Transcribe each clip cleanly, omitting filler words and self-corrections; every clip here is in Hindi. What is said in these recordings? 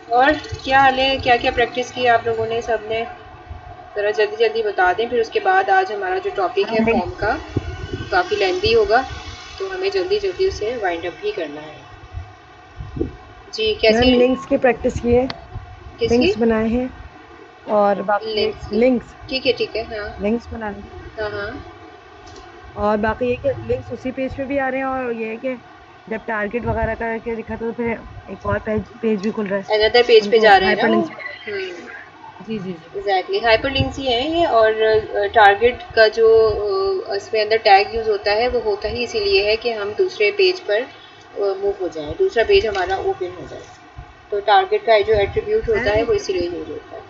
और क्या हाल है, क्या क्या प्रैक्टिस की आप लोगों ने सबने? ज़रा जल्दी जल्दी बता दें, फिर उसके बाद आज हमारा जो टॉपिक है लिंक फॉर्म का काफ़ी लेंदी होगा, तो हमें जल्दी जल्दी उसे वाइंड अप भी करना है। जी कैसी? मैम लिंक्स की प्रैक्टिस की है। किसकी? लिंक्स बनाए हैं और बाकी ये लिंक्स की? लिंक्स ठीक है, हाँ। लिंक्स बनाए हैं। हाँ हाँ। और बाकी ये कि लिंक्स उसी पेज पे भी आ रहे हैं, और ये है कि जब टारगेट वगैरह करके दिखा तो फिर एक और पेज पेज भी खुल रहा है। अनदर पेज पे उनको जा रहे हैं ना हाइपर वो? लिंक्स भी। जी जी जी। एग्जैक्टली, हाइपर लिंक्स ही हैं ये। और टारगेट का जो इसमें अंदर टैग यूज होता है वो होता ही इसीलिए है कि हम दूसरे पेज पर मूव हो जाए, दूसरा पेज हमारा ओपन हो जाए। तो टारगेट का जो एट्रीब्यूट होता है मैम वो इसीलिए यूज होता है।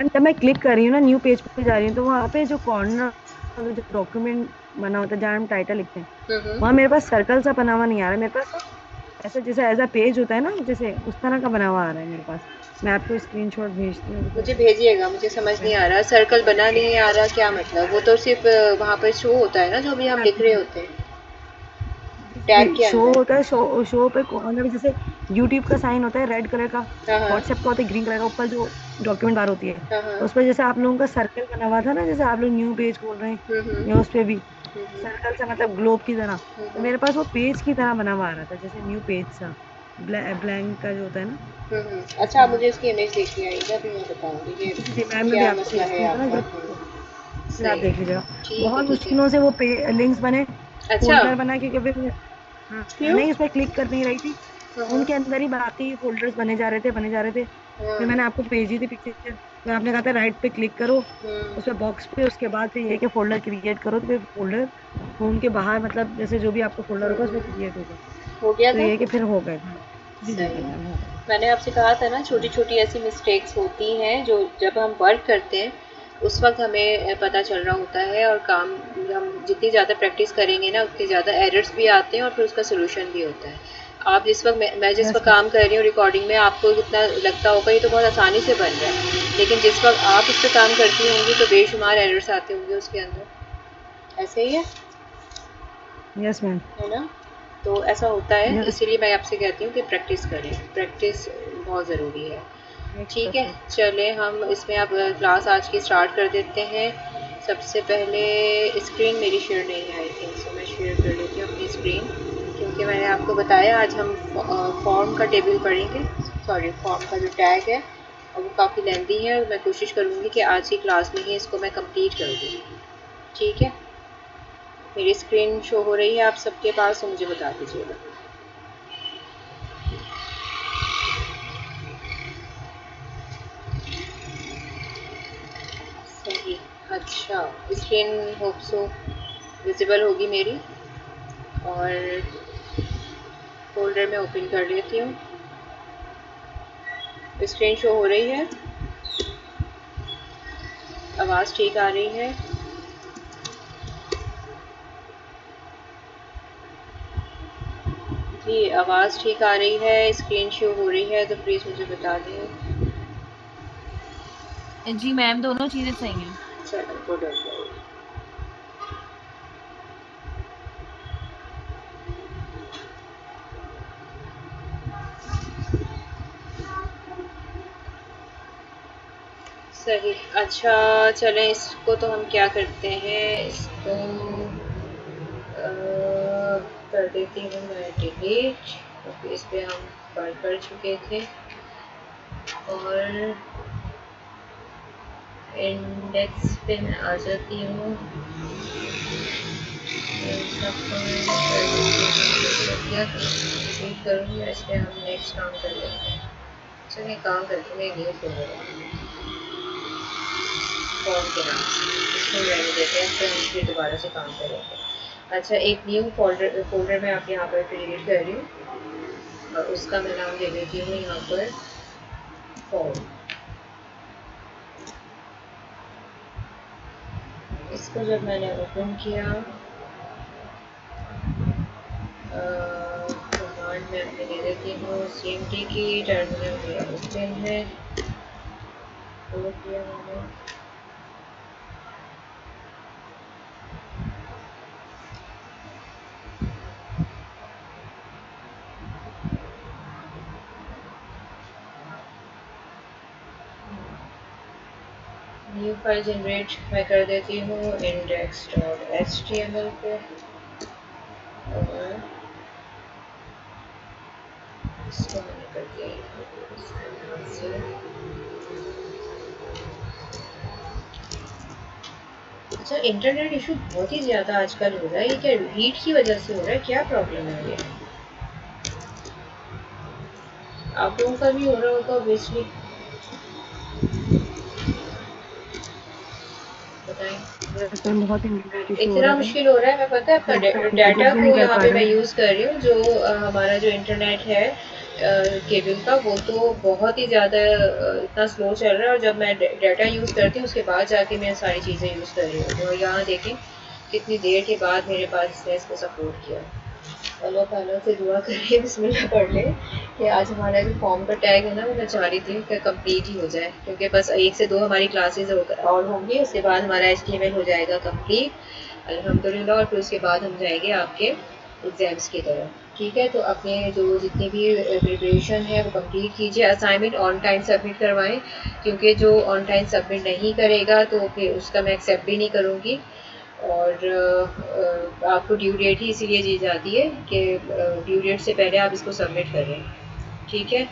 जब मैं क्लिक कर रही हूँ ना, न्यू पेज पे जा रही हूँ, तो वहाँ पे जो कॉर्नर जो डॉक्यूमेंट बना होता है जहाँ हम टाइटल लिखते हैं, हम्म। वहाँ मेरे पास सर्कल सा बना हुआ नहीं आ रहा है मेरे पास। ऐसा जैसे एज अ पेज होता है ना, जैसे उस तरह का बना हुआ आ रहा है मेरे पास। मैं आपको स्क्रीनशॉट भेजती हूँ, रुको मुझे एक भेजिएगा, मुझे समझ नहीं आ रहा सर्कल बना नहीं आ रहा क्या मतलब। वो तो सिर्फ वहाँ पर शो होता है ना जो भी हम लिख रहे मिनट। होते हैं जी जी टैग जी, के शो अंदर। होता है। शो पे कॉर्नर में जैसे यूट्यूब का साइन होता है रेड कलर का, हाँ हाँ। व्हाट्सएप का होता है ग्रीन कलर का, ऊपर जो डॉक्यूमेंट बार होती है, हाँ हाँ। उस पर जैसे आप लोगों का सर्कल बना हुआ था ना, जैसे आप लोग न्यू पेज खोल रहे हैं या हम्म। उस पे भी हम्म। सर्कल सा मतलब ग्लोब की तरह, तो हम्म। मेरे पास वो पेज की तरह बना हुआ आ रहा था, जैसे न्यू पेज सा ब्लैंक का जो होता है ना, उस अच्छा, आप तरह मुझे का। इसकी इमेज देखनी आएगी, फिर मैं बताऊंगी कि जी जी, मैं भी क्या आपको मसला भेजती है हूँ, तो ना आपका। जब फिर आप सही देख है। लीजिएगा। ठीक है बहुत ठीक है। मुश्किलों से वो लिंक्स बने, अच्छा। फोल्डर बना, क्योंकि फिर हाँ क्यों? नहीं, उस पर क्लिक कर नहीं रही थी। हाँ हाँ। उनके अंदर ही बाकी फोल्डर्स बने जा रहे थे, बने जा रहे थे। फिर मैंने हाँ। आपको भेजी थी पिक्चर, तो आपने कहा था राइट पे क्लिक करो हम्म। उस पे बॉक्स पे, उसके बाद फिर ये कि फोल्डर क्रिएट करो, तो फिर फोल्डर होम के बाहर मतलब जैसे जो भी आपका फोल्डर होगा उसमें क्रिएट होगा। हो गया तो था। ये कि फिर हो गए। जी जी सही जी है। मैम, हो गए। मैंने आपसे कहा था ना, छोटी छोटी ऐसी मिस्टेक्स होती हैं जो जब हम वर्क करते हैं उस वक्त हमें पता चल रहा होता है। और काम हम जितनी ज़्यादा प्रैक्टिस करेंगे ना उतनी ज़्यादा एरर्स भी आते हैं और फिर उसका सोल्यूशन भी होता है। आप जिस वक्त मैं जिस यस वक्त मैम। काम कर रही हूँ रिकॉर्डिंग में, आपको कितना लगता होगा ये तो बहुत आसानी से बन रहा है, लेकिन जिस वक्त आप उस पर काम करती होंगी तो बेशुमार एरर्स आते होंगे उसके अंदर। ऐसे ही यस मैम। है ना? तो ऐसा होता है, यस इसीलिए मैं आपसे कहती हूँ कि प्रैक्टिस करें, प्रैक्टिस बहुत ज़रूरी है। नेक्स्ट ठीक है, परफेक्ट। चलें हम इसमें अब क्लास आज की स्टार्ट कर देते हैं। सबसे पहले स्क्रीन मेरी शेयर नहीं है, आई थिंक सो मैं शेयर कर लेती हूँ अपनी स्क्रीन, क्योंकि मैंने आपको बताया आज हम फॉर्म का टेबल पढ़ेंगे। सॉरी, फॉर्म का जो टैग है और वो काफ़ी लेंदी है, मैं कोशिश करूँगी कि आज की क्लास में ही इसको मैं कंप्लीट कर दूँ। ठीक है, मेरी स्क्रीन शो हो रही है आप सबके पास, तो मुझे बता दीजिएगा। सही। अच्छा, स्क्रीन होप सो विजिबल होगी मेरी। और फोल्डर में ओपन कर लेती हूँ। स्क्रीन शो हो रही है? आवाज़ ठीक आ रही है? जी, आवाज़ ठीक आ रही है, स्क्रीन शो हो रही है, तो प्लीज़ मुझे बता दें। जी मैम, दोनों चीजें सही हैं। चलो गुड हो गया। सही। अच्छा, चलें इसको तो हम क्या करते हैं, इसको कर देती हूँ मैं डिलीट, क्योंकि इस पर हम बात कर चुके थे। और इंडेक्स पे मैं आ जाती हूँ। डिलीट करूँगी, इसलिए हम नेक्स्ट काम कर लेते हैं। चलिए काम करते हैं, न्यू फोल्डर फॉर्म के नाम से इसको रहने देते हैं, फिर हम फिर दोबारा से काम करेंगे। अच्छा, एक न्यू फोल्डर में आप यहाँ पर क्रिएट कर रही हूँ और उसका मैं नाम दे देती हूँ यहाँ पर फॉर्म। इसको जब मैंने ओपन किया, कमांड में अपने दे देती हूँ CMD की, टर्मिनल मेरा ओपन है, वो किया मैंने। फाइल जनरेट मैं कर देती हूँ index.html पे और इसको मैंने कर दिया से। अच्छा, इंटरनेट इशू बहुत ही ज़्यादा आजकल हो रहा है, ये क्या हीट की वजह से हो रहा है, क्या प्रॉब्लम है ये? आप लोगों का भी हो रहा होगा ऑब्वियसली, बताएं। तो बहुत इंटरनेट इशू हो इतना रहा है। मुश्किल हो रहा है, मैं पता है तो अपना विजिट डाटा भी को नहीं कर यहाँ पा पे रहे मैं हैं। यूज़ कर रही हूँ, जो हमारा जो इंटरनेट है केबल का, वो तो बहुत ही ज़्यादा इतना स्लो चल रहा है, और जब मैं डाटा यूज़ करती हूँ उसके बाद जाके मैं सारी चीज़ें यूज़ कर रही हूँ। और यहाँ देखें कितनी देर के बाद मेरे पास इसने इसको सपोर्ट किया। अल्लाह ताला से दुआ करें, बिस्मिल्लाह पढ़ लें कि आज हमारा जो फॉर्म का टैग है ना, वो मैं चाह रही थी कि कंप्लीट ही हो जाए, क्योंकि बस 1 से 2 हमारी क्लासेस और होंगी, उसके बाद हमारा एचटीएमएल हो जाएगा कंप्लीट अल्हम्दुलिल्लाह, और फिर उसके बाद हम जाएंगे आपके एग्ज़ाम्स की तरफ। ठीक है, तो अपने जो जितनी भी प्रिपरेशन है वो कंप्लीट कीजिए, असाइनमेंट ऑन टाइम सबमिट करवाएं, क्योंकि जो ऑन टाइम सबमिट नहीं करेगा तो फिर उसका मैं एक्सेप्ट भी नहीं करूँगी, और आपको ड्यू डेट ही इसीलिए दी जाती है कि ड्यू डेट से पहले आप इसको सबमिट करें। ठीक है,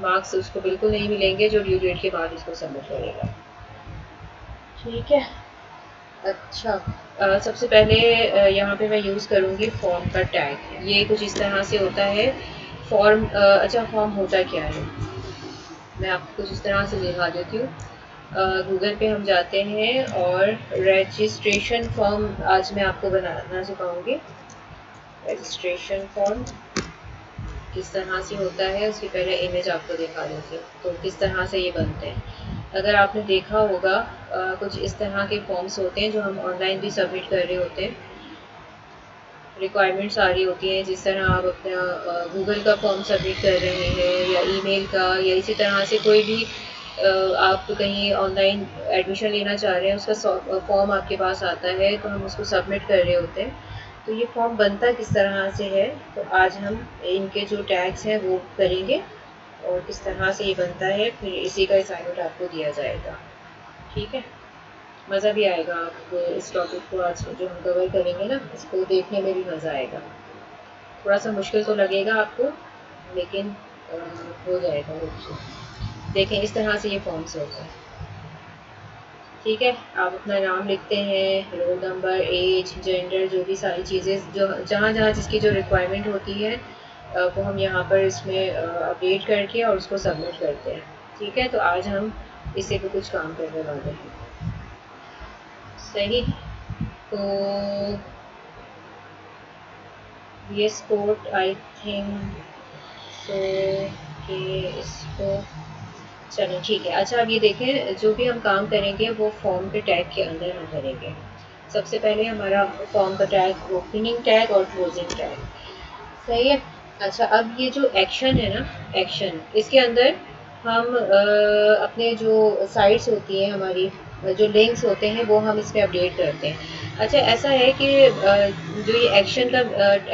मार्क्स उसको बिल्कुल नहीं मिलेंगे जो ड्यू डेट के बाद इसको सबमिट करेगा। ठीक है, अच्छा, सबसे पहले यहाँ पे मैं यूज़ करूँगी फॉर्म का टैग। ये कुछ इस तरह से होता है फॉर्म। अच्छा, फॉर्म होता क्या है, मैं आपको कुछ इस तरह से दिखा देती हूँ। गूगल पे हम जाते हैं और रजिस्ट्रेशन फॉर्म आज मैं आपको बनाना सिखाऊंगी। रजिस्ट्रेशन फॉर्म किस तरह से होता है, उसकी पहले इमेज आपको दिखा देती हूँ, तो किस तरह से ये बनते हैं। अगर आपने देखा होगा कुछ इस तरह के फॉर्म्स होते हैं जो हम ऑनलाइन भी सबमिट कर रहे होते हैं। रिक्वायरमेंट्स आ रही होती हैं, जिस तरह आप अपना गूगल का फॉर्म सबमिट कर रहे हैं, या ईमेल का, या इसी तरह से कोई भी आप कहीं ऑनलाइन एडमिशन लेना चाह रहे हैं, उसका फॉर्म आपके पास आता है, तो हम उसको सबमिट कर रहे होते हैं। तो ये फॉर्म बनता किस तरह से है, तो आज हम इनके जो टैग्स हैं वो करेंगे, और किस तरह से ये बनता है, फिर इसी का असाइनमेंट आपको दिया जाएगा। ठीक है, मज़ा भी आएगा आपको, इस टॉपिक को आज जो हम कवर करेंगे ना, इसको देखने में भी मज़ा आएगा। थोड़ा सा मुश्किल तो लगेगा आपको, लेकिन हो जाएगा। देखें, इस तरह से ये फॉर्म्स होते हैं। ठीक है, आप अपना नाम लिखते हैं, रोल नंबर, एज, जेंडर, जो भी सारी चीज़ें जो जहाँ जहाँ जिसकी जो रिक्वायरमेंट होती है वो हम यहाँ पर इसमें अपडेट करके और उसको सबमिट करते हैं। ठीक है, तो आज हम इसी पे कुछ काम करने वाले हैं। सही, तो ये स्पोर्ट आई थिंक सो कि इसको, चलो ठीक है। अच्छा, अब ये देखें, जो भी हम काम करेंगे वो फॉर्म के टैग के अंदर हम करेंगे। सबसे पहले हमारा फॉर्म का टैग ओपनिंग टैग और क्लोजिंग टैग। सही है। अच्छा, अब ये जो एक्शन है ना, एक्शन, इसके अंदर हम अपने जो साइट्स होती हैं हमारी, जो लिंक्स होते हैं वो हम इसमें अपडेट करते हैं। अच्छा, ऐसा है कि जो ये एक्शन का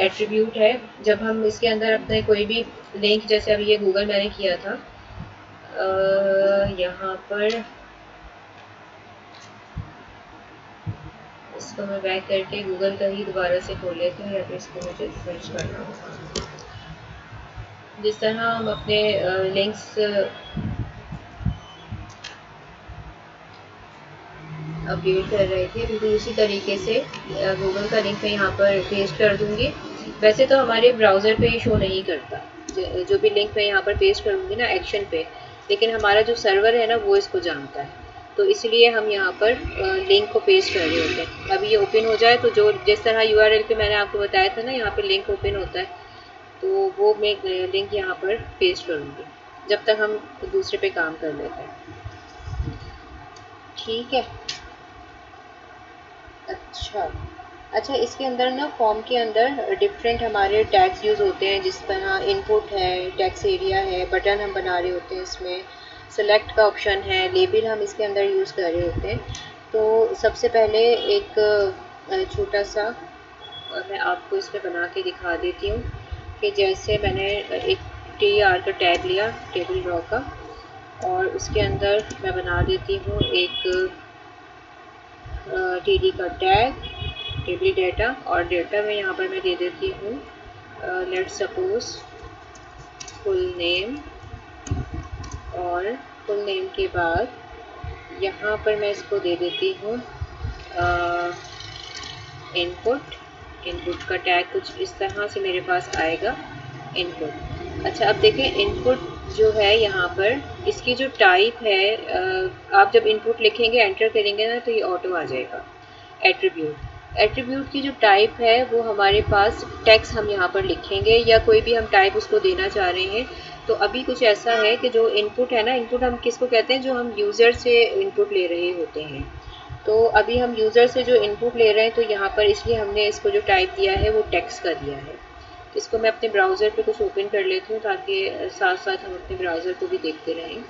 एट्रीब्यूट है, जब हम इसके अंदर अपने कोई भी लिंक, जैसे अभी ये गूगल मैंने किया था, यहाँ पर इसको मैं बैक करके गूगल का ही दोबारा से खोल लेती हूँ, या फिर इसको मुझे सर्च करना होगा। जिस तरह हम अपने लिंक्स अपडेट कर रहे थे, बिल्कुल उसी तरीके से गूगल का लिंक मैं यहाँ पर पेस्ट कर दूँगी। वैसे तो हमारे ब्राउज़र पे ये शो नहीं करता, जो भी लिंक मैं यहाँ पर पेस्ट करूँगी ना एक्शन पे, लेकिन हमारा जो सर्वर है ना वो इसको जानता है, तो इसलिए हम यहाँ पर लिंक को पेस्ट कर रहे होते हैं। अभी ये ओपन हो जाए तो जो जिस तरह यूआरएल पे मैंने आपको बताया था ना, यहाँ पर लिंक ओपन होता है, तो वो मैं लिंक यहाँ पर पेस्ट करूँगी जब तक हम दूसरे पे काम कर लेते हैं। ठीक है, अच्छा। अच्छा, इसके अंदर ना फॉर्म के अंदर डिफरेंट हमारे टैग्स यूज़ होते हैं, जिस तरह इनपुट है, टैक्स एरिया है, बटन हम बना रहे होते हैं इसमें, सेलेक्ट का ऑप्शन है, लेबल हम इसके अंदर यूज़ कर रहे होते हैं। तो सबसे पहले एक छोटा सा मैं आपको इसमें बना के दिखा देती हूँ कि जैसे मैंने एक टी आर का टैग लिया, टेबल ड्रॉ का, और उसके अंदर मैं बना देती हूँ एक टीडी का टैग, टेबल डेटा, और डेटा में यहाँ पर मैं दे देती हूँ लेट्स सपोज फुल नेम, और फुल नेम के बाद यहाँ पर मैं इसको दे देती हूँ इनपुट। इनपुट का टैग कुछ इस तरह से मेरे पास आएगा, इनपुट। अच्छा, अब देखें इनपुट जो है यहाँ पर, इसकी जो टाइप है, आप जब इनपुट लिखेंगे, एंटर करेंगे ना, तो ये ऑटो आ जाएगा एट्रीब्यूट। एट्रीब्यूट की जो टाइप है वो हमारे पास टेक्स्ट हम यहाँ पर लिखेंगे या कोई भी हम टाइप उसको देना चाह रहे हैं। तो अभी कुछ ऐसा है कि जो इनपुट है ना, इनपुट हम किसको कहते हैं, जो हम यूज़र से इनपुट ले रहे होते हैं। तो अभी हम यूज़र से जो इनपुट ले रहे हैं, तो यहाँ पर इसलिए हमने इसको जो टाइप दिया है वो टेक्स्ट का दिया है। इसको मैं अपने ब्राउज़र पे कुछ ओपन कर लेती हूँ ताकि साथ साथ हम अपने ब्राउज़र को भी देखते रहें।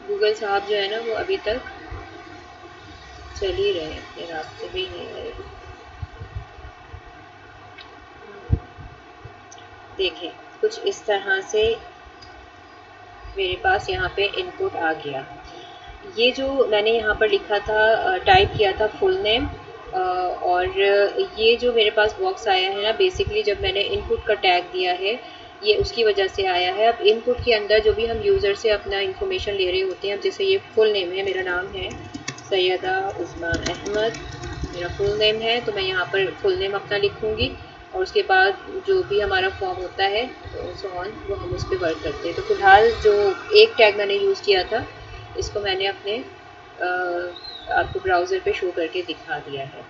गूगल साहब जो है ना, वो अभी तक चल ही रहे हैं, अपने रास्ते पे ही नहीं आए। देखें कुछ इस तरह से मेरे पास यहाँ पे इनपुट आ गया। ये जो मैंने यहाँ पर लिखा था, टाइप किया था फुल नेम, और ये जो मेरे पास बॉक्स आया है ना, बेसिकली जब मैंने इनपुट का टैग दिया है, ये उसकी वजह से आया है। अब इनपुट के अंदर जो भी हम यूज़र से अपना इंफॉर्मेशन ले रहे होते हैं, अब जैसे ये फुल नेम है, मेरा नाम है सैयदा उस्मा अहमद, मेरा फुल नेम है, तो मैं यहाँ पर फुल नेम अपना लिखूँगी, और उसके बाद जो भी हमारा फॉर्म होता है सो ऑन, वो हम उस पर वर्क करते हैं। तो फिलहाल जो एक टैग मैंने यूज़ किया था, इसको मैंने अपने आपको ब्राउज़र पे शो करके दिखा दिया है।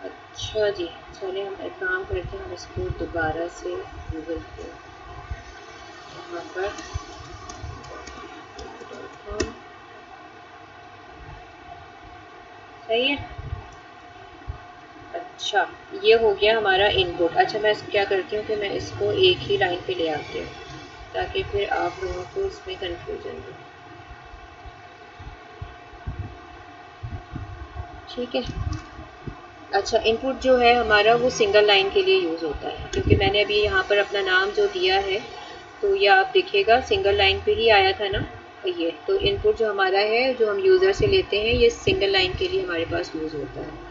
अच्छा जी, चलिए हम एक काम करते हैं, हम इसको दोबारा से गूगल पे यहाँ पर सही है। अच्छा, ये हो गया हमारा इनपुट। अच्छा, मैं क्या करती हूँ कि मैं इसको एक ही लाइन पे ले आती हूँ ताकि फिर आप लोगों को इसमें कंफ्यूजन हो। ठीक है। अच्छा, इनपुट जो है हमारा वो सिंगल लाइन के लिए यूज़ होता है, क्योंकि मैंने अभी यहाँ पर अपना नाम जो दिया है, तो ये आप देखिएगा सिंगल लाइन पे ही आया था ना। ये तो इनपुट जो हमारा है, जो हम यूज़र से लेते हैं, ये सिंगल लाइन के लिए हमारे पास यूज़ होता है।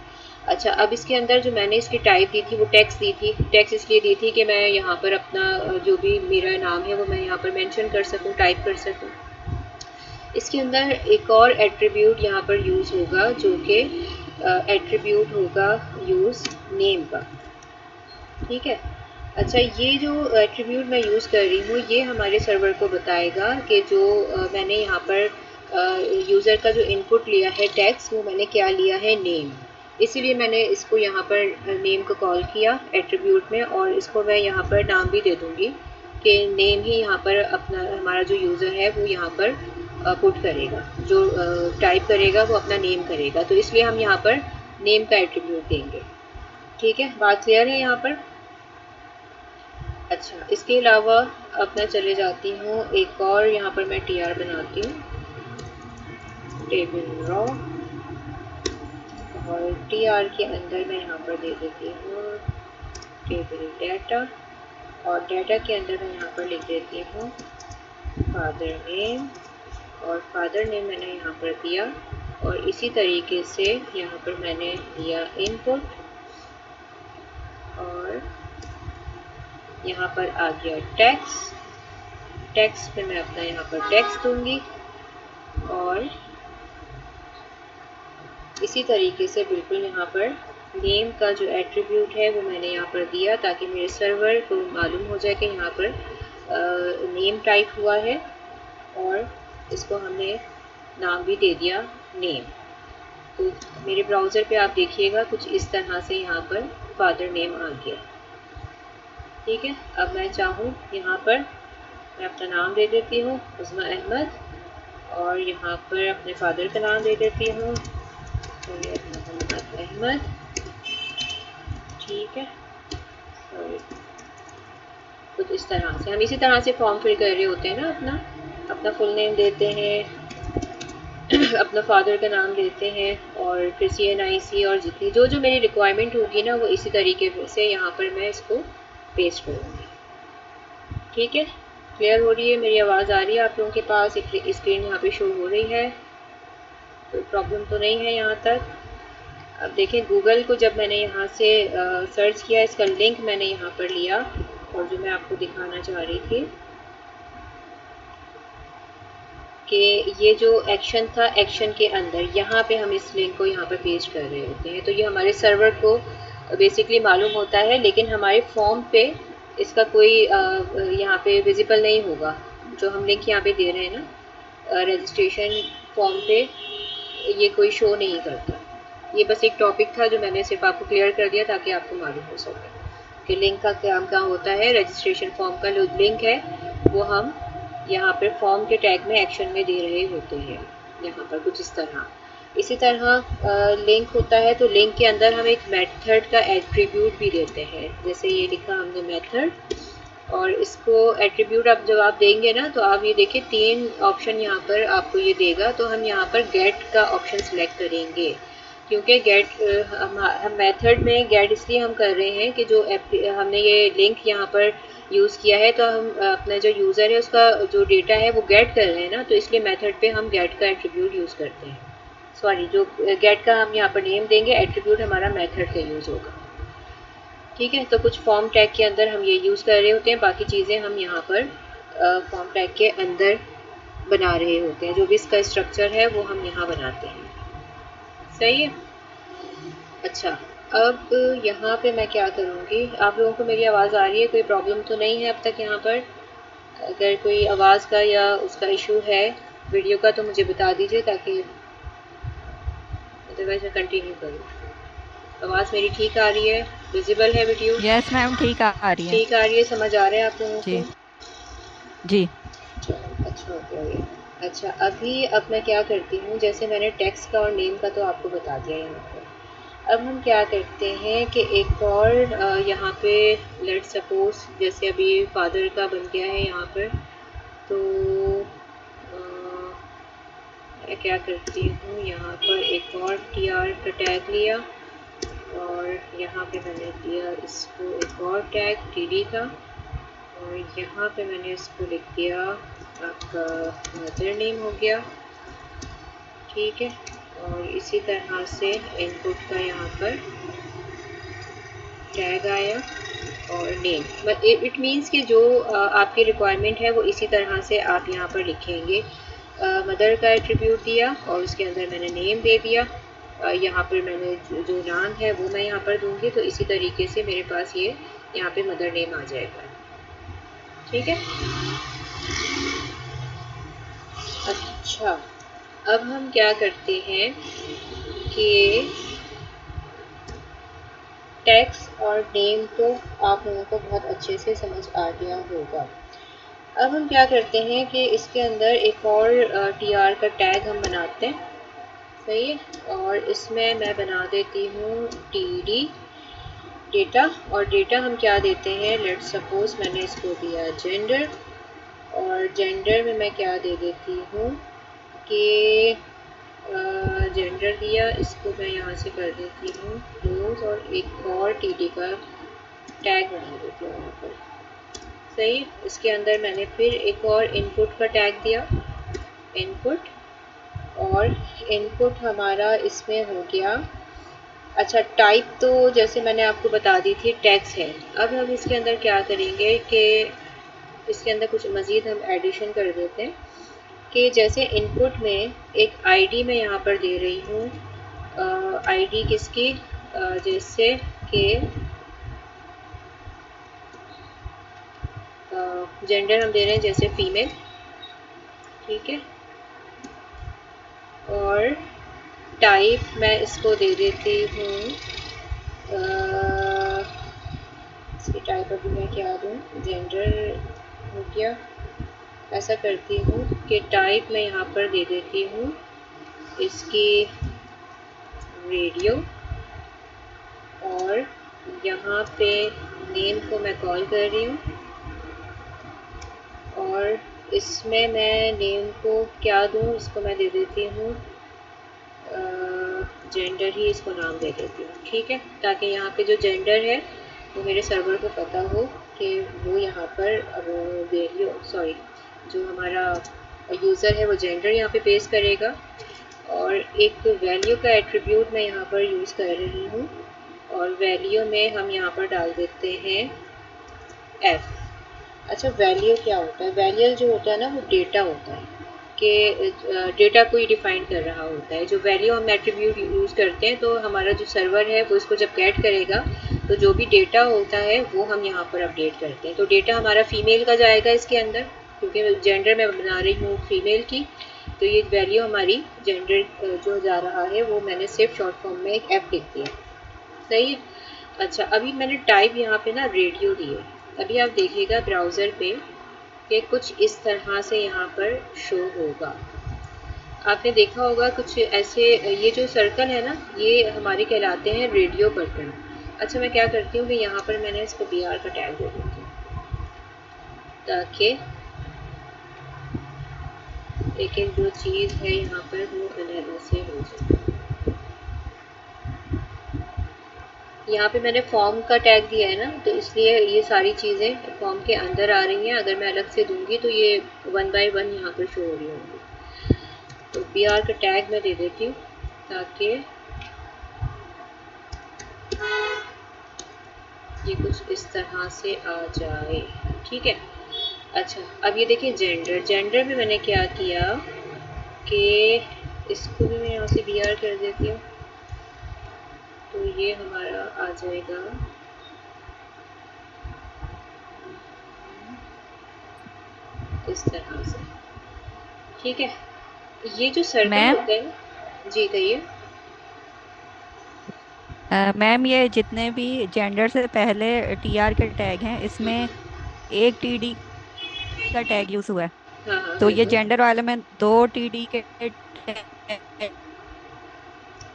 अच्छा, अब इसके अंदर जो मैंने इसकी टाइप दी थी वो टेक्स्ट दी थी। टेक्स्ट इसलिए दी थी कि मैं यहाँ पर अपना जो भी मेरा नाम है वो मैं यहाँ पर मेंशन कर सकूँ, टाइप कर सकूँ। इसके अंदर एक और एट्रीब्यूट यहाँ पर यूज़ होगा, जो कि एट्रीब्यूट होगा यूज़ नेम का। ठीक है। अच्छा, ये जो एट्रीब्यूट मैं यूज़ कर रही हूँ, ये हमारे सर्वर को बताएगा कि जो मैंने यहाँ पर यूज़र का जो इनपुट लिया है टेक्स्ट, वो मैंने क्या लिया है, नेम। इसीलिए मैंने इसको यहाँ पर नेम को कॉल किया एट्रीब्यूट में, और इसको मैं यहाँ पर नाम भी दे दूँगी कि नेम ही यहाँ पर अपना हमारा जो यूज़र है वो यहाँ पर पुट करेगा, जो टाइप करेगा वो अपना नेम करेगा। तो इसलिए हम यहाँ पर नेम का एट्रीब्यूट देंगे। ठीक है, बात क्लियर है यहाँ पर। अच्छा, इसके अलावा अब मैं चले जाती हूँ एक और, यहाँ पर मैं टी आर बनाती हूँ, टेबल रॉ, और टी आर के अंदर मैं यहाँ पर दे देती हूँ टेबल डेटा, और डेटा के अंदर मैं यहाँ पर लिख देती हूँ फादर नेम, और फादर नेम मैंने यहाँ पर दिया, और इसी तरीके से यहाँ पर मैंने दिया इनपुट, और यहाँ पर आ गया टेक्स्ट। टेक्स्ट पे मैं अपना यहाँ पर टेक्स्ट दूंगी, और इसी तरीके से बिल्कुल यहाँ पर नेम का जो एट्रीब्यूट है वो मैंने यहाँ पर दिया, ताकि मेरे सर्वर को मालूम हो जाए कि यहाँ पर नेम टाइप हुआ है, और इसको हमने नाम भी दे दिया नेम। तो मेरे ब्राउज़र पे आप देखिएगा कुछ इस तरह से यहाँ पर फादर नेम आ गया। ठीक है, अब मैं चाहूँ यहाँ पर मैं अपना नाम दे देती हूँ उस्मा अहमद, और यहाँ पर अपने फादर का नाम दे देती हूँ सैयद मोहम्मद अहमद। ठीक है, कुछ इस तरह से हम इसी तरह से फॉर्म फिल कर रहे होते हैं ना, अपना अपना फुल नेम देते हैं, अपना फादर का नाम देते हैं और फिर CNIC और जितनी जो जो मेरी रिक्वायरमेंट होगी ना वो इसी तरीके से यहाँ पर मैं इसको पेस्ट करूँगी। ठीक है, क्लियर हो रही है मेरी आवाज़, आ रही है आप लोगों के पास? स्क्रीन यहाँ पे शो हो रही है, कोई प्रॉब्लम तो नहीं है यहाँ तक? अब देखें, गूगल को जब मैंने यहाँ से सर्च किया, इसका लिंक मैंने यहाँ पर लिया और जो मैं आपको दिखाना चाह रही थी कि ये जो एक्शन था, एक्शन के अंदर यहाँ पे हम इस लिंक को यहाँ पर पेस्ट कर रहे होते हैं, तो ये हमारे सर्वर को बेसिकली मालूम होता है, लेकिन हमारे फॉर्म पे इसका कोई यहाँ पे विजिबल नहीं होगा। जो हम लिंक यहाँ पे दे रहे हैं ना रजिस्ट्रेशन फॉर्म पे, ये कोई शो नहीं करता। ये बस एक टॉपिक था जो मैंने सिर्फ आपको क्लियर कर दिया ताकि आपको मालूम हो सके कि लिंक का काम क्या होता है। रजिस्ट्रेशन फॉर्म का जो लिंक है वो हम यहाँ पर फॉर्म के टैग में एक्शन में दे रहे होते हैं, यहाँ पर कुछ इस तरह। इसी तरह लिंक होता है तो लिंक के अंदर हम एक मेथड का एट्रीब्यूट भी देते हैं, जैसे ये लिखा हमने मेथड, और इसको एट्रीब्यूट आप जब आप देंगे ना तो आप ये देखिए 3 ऑप्शन यहाँ पर आपको ये देगा, तो हम यहाँ पर गेट का ऑप्शन सिलेक्ट करेंगे क्योंकि गेट हम मेथड में गेट इसलिए हम कर रहे हैं कि जो हमने ये लिंक यहाँ पर यूज़ किया है तो हम अपना जो यूज़र है उसका जो डेटा है वो गेट कर रहे हैं ना, तो इसलिए मेथड पे हम गेट का एट्रीब्यूट यूज़ करते हैं। सॉरी, जो गेट का हम यहाँ पर नेम देंगे, एट्रीब्यूट हमारा मेथड का यूज़ होगा। ठीक है, तो कुछ फॉर्म टैग के अंदर हम ये यूज़ कर रहे होते हैं, बाकी चीज़ें हम यहाँ पर फॉर्म टैग के अंदर बना रहे होते हैं, जो भी इसका स्ट्रक्चर है वो हम यहाँ बनाते हैं। सही है। अच्छा, अब यहाँ पे मैं क्या करूँगी, आप लोगों को मेरी आवाज़ आ रही है? कोई प्रॉब्लम तो नहीं है अब तक यहाँ पर? अगर कोई आवाज़ का या उसका इशू है वीडियो का तो मुझे बता दीजिए, ताकि अदरवाइज मैं कंटिन्यू करूँ। आवाज़ मेरी ठीक आ रही है? विजिबल है वीडियो? यस मैम, ठीक आ रही है। ठीक आ रही है, समझ आ रहा है आप लोगों जी को? जी। चलो, अच्छा हो गया ये। अच्छा, अभी अब मैं क्या करती हूँ, जैसे मैंने टेक्स्ट का और नेम का तो आपको बता दिया यहाँ पर। अब हम क्या करते हैं कि एक और यहाँ पे लेट सपोज जैसे अभी फादर का बन गया है यहाँ पर, तो मैं क्या करती हूँ, यहाँ पर एक और TR का टैग लिया और यहाँ पे मैंने दिया इसको एक और टैग TD का, और यहाँ पे मैंने इसको लिख दिया आपका मदर नेम हो गया। ठीक है, और इसी तरह से इनपुट का यहाँ पर टैग आया और नेम, बट इट मीन्स कि जो आपकी रिक्वायरमेंट है वो इसी तरह से आप यहाँ पर लिखेंगे। मदर का एट्रीब्यूट दिया और उसके अंदर मैंने नेम दे दिया, यहाँ पर मैंने जो नाम है वो मैं यहाँ पर दूंगी, तो इसी तरीके से मेरे पास ये यहाँ पे मदर नेम आ जाएगा। ठीक है। अच्छा, अब हम क्या करते हैं कि टेक्स्ट और नेम तो आप लोगों को बहुत अच्छे से समझ आ गया होगा। अब हम क्या करते हैं कि इसके अंदर एक और TR का टैग हम बनाते हैं। सही है, और इसमें मैं बना देती हूँ TD डेटा, और डेटा हम क्या देते हैं, लेट सपोज मैंने इसको दिया जेंडर, और जेंडर में मैं क्या दे देती हूँ कि जेंडर दिया, इसको मैं यहाँ से कर देती हूँ क्लोज, और एक और TD का टैग बना देती हूँ यहाँ पर। सही है, इसके अंदर मैंने फिर एक और इनपुट का टैग दिया इनपुट, और इनपुट हमारा इसमें हो गया। अच्छा, टाइप तो जैसे मैंने आपको बता दी थी टेक्स्ट है। अब हम इसके अंदर क्या करेंगे कि इसके अंदर कुछ मज़ीद हम एडिशन कर देते हैं कि जैसे इनपुट में एक आईडी मैं यहाँ पर दे रही हूँ, आईडी किसकी, जैसे कि जेंडर हम दे रहे हैं जैसे फीमेल। ठीक है, और टाइप मैं इसको दे देती हूँ, इसकी टाइप अभी मैं क्या दूँ, जेंडर हो गया। ऐसा करती हूँ कि टाइप मैं यहाँ पर दे देती हूँ इसकी रेडियो, और यहाँ पे नेम को मैं कॉल कर रही हूँ, और इसमें मैं नेम को क्या दूँ, इसको मैं दे देती हूँ जेंडर ही इसको नाम दे देती हूँ, ठीक है, ताकि यहाँ पे जो जेंडर है वो मेरे सर्वर को पता हो कि वो यहाँ पर अब वैल्यू सॉरी जो हमारा यूज़र है वो जेंडर यहाँ पे पेश करेगा। और एक वैल्यू का एट्रीब्यूट मैं यहाँ पर यूज़ कर रही हूँ और वैल्यू में हम यहाँ पर डाल देते हैं एफ। अच्छा, वैल्यू क्या होता है? वैल्यू जो होता है ना वो डेटा होता है कि डेटा को ही डिफाइन कर रहा होता है। जो वैल्यू हम एट्रीब्यूट यूज़ करते हैं तो हमारा जो सर्वर है वो इसको जब गेट करेगा तो जो भी डेटा होता है वो हम यहाँ पर अपडेट करते हैं। तो डेटा हमारा फीमेल का जाएगा इसके अंदर, क्योंकि जेंडर मैं बना रही हूँ फीमेल की, तो ये वैल्यू हमारी जेंडर जो जा रहा है वो मैंने सिर्फ शॉर्ट फॉर्म में एक एफ लिख दिया। सही है। अच्छा, अभी मैंने टाइप यहाँ पे ना रेडियो दी है। अभी आप देखिएगा ब्राउज़र पे कि कुछ इस तरह से यहाँ पर शो होगा। आपने देखा होगा कुछ ऐसे, ये जो सर्कल है ना ये हमारे कहलाते हैं रेडियो बटन। अच्छा, मैं क्या करती हूँ कि यहाँ पर मैंने इसको बी आर का टैग दे देती हूँ ताकि एक एक जो चीज़ है यहाँ पर वो अलग से हो जाए। यहाँ पे मैंने फॉर्म का टैग दिया है ना, तो इसलिए ये सारी चीज़ें फॉर्म के अंदर आ रही हैं। अगर मैं अलग से दूंगी तो ये वन बाय वन यहाँ पर शो हो रही होंगी। तो बी आर का टैग मैं दे देती हूँ ताकि ये कुछ इस तरह से आ जाए, ठीक है। अच्छा, अब ये देखिए जेंडर। जेंडर में मैंने क्या किया कि इसको भी मैं यहाँ से बी आर कर देती हूँ, तो ये हमारा आ जाएगा इस तरह से, ठीक है। ये जो सर्कल मैम होता है, जी कहिए। मैम ये जितने भी जेंडर से पहले टीआर के टैग हैं इसमें एक टीडी का टैग यूज हुआ है। हाँ हाँ तो ये बिल्कुल। जेंडर वाले में दो टीडी के टैग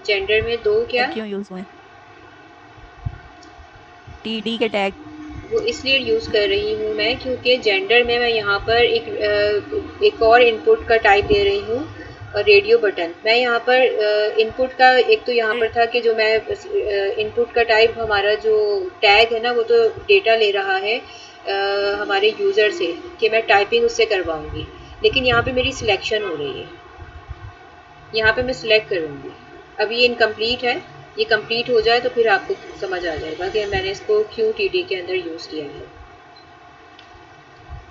जेंडर में दो क्या? क्यों यूज हुए? टीडी के टैग। वो इसलिए यूज़ कर रही हूँ मैं क्योंकि जेंडर में मैं यहाँ पर एक और इनपुट का टाइप दे रही हूँ, रेडियो बटन। मैं यहाँ पर इनपुट का एक तो यहाँ पर था कि जो मैं इनपुट का टाइप हमारा जो टैग है ना वो तो डेटा ले रहा है हमारे यूज़र से कि मैं टाइपिंग उससे करवाऊँगी, लेकिन यहाँ पे मेरी सिलेक्शन हो रही है। यहाँ पे मैं सिलेक्ट करूँगी। अभी ये इनकम्प्लीट है, ये कंप्लीट हो जाए तो फिर आपको समझ आ जाएगा कि मैंने इसको क्यों टीडी के अंदर यूज़ किया है।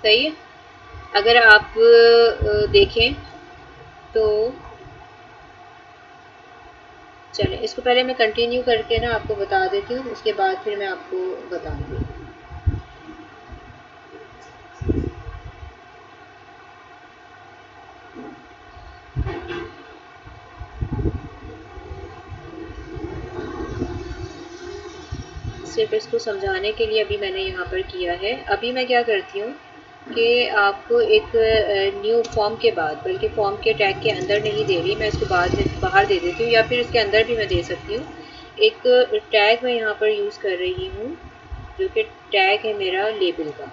सही है। अगर आप देखें तो चलें, इसको पहले मैं कंटिन्यू करके ना आपको बता देती हूँ, उसके बाद फिर मैं आपको बताऊँगी। सिर्फ इसको समझाने के लिए अभी मैंने यहाँ पर किया है। अभी मैं क्या करती हूँ कि आपको एक न्यू फॉर्म के बाद, बल्कि फॉर्म के टैग के अंदर नहीं दे रही मैं, इसको बाहर दे देती हूँ, या फिर इसके अंदर भी मैं दे सकती हूँ। एक टैग मैं यहाँ पर यूज़ कर रही हूँ जो कि टैग है मेरा लेबल का,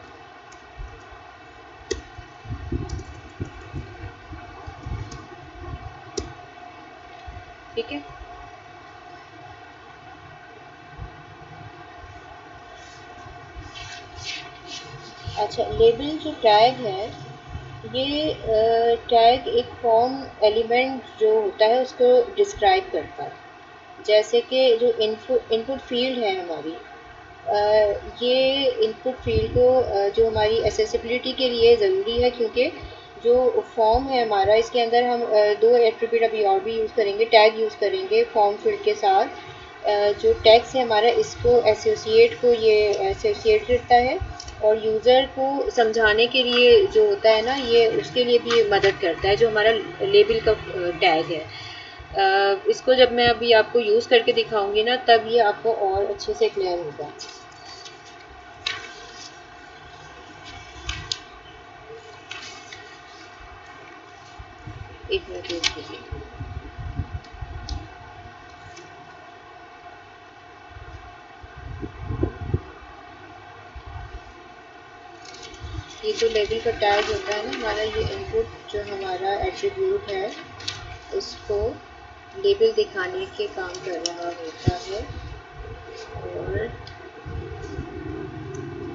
ठीक है। अच्छा, लेबल जो टैग है ये टैग एक फॉर्म एलिमेंट जो होता है उसको डिस्क्राइब करता है। जैसे कि जो इनपुट फील्ड है हमारी, ये इनपुट फील्ड को जो हमारी एसेसिबिलिटी के लिए ज़रूरी है, क्योंकि जो फॉर्म है हमारा इसके अंदर हम दो एट्रीब्यूट अभी और भी यूज़ करेंगे, टैग यूज़ करेंगे फॉर्म फील्ड के साथ। जो टैग से हमारा इसको एसोसिएट को ये एसोसिएट करता है, और यूज़र को समझाने के लिए जो होता है ना ये उसके लिए भी मदद करता है, जो हमारा लेबल का टैग है। इसको जब मैं अभी आपको यूज़ करके दिखाऊंगी ना तब ये आपको और अच्छे से क्लियर होगा। एक मिनट वेट कीजिए। ये जो लेबल का टैग होता है ना हमारा, ये इनपुट जो हमारा एट्रीब्यूट है उसको लेबल दिखाने के काम कर रहा होता है, और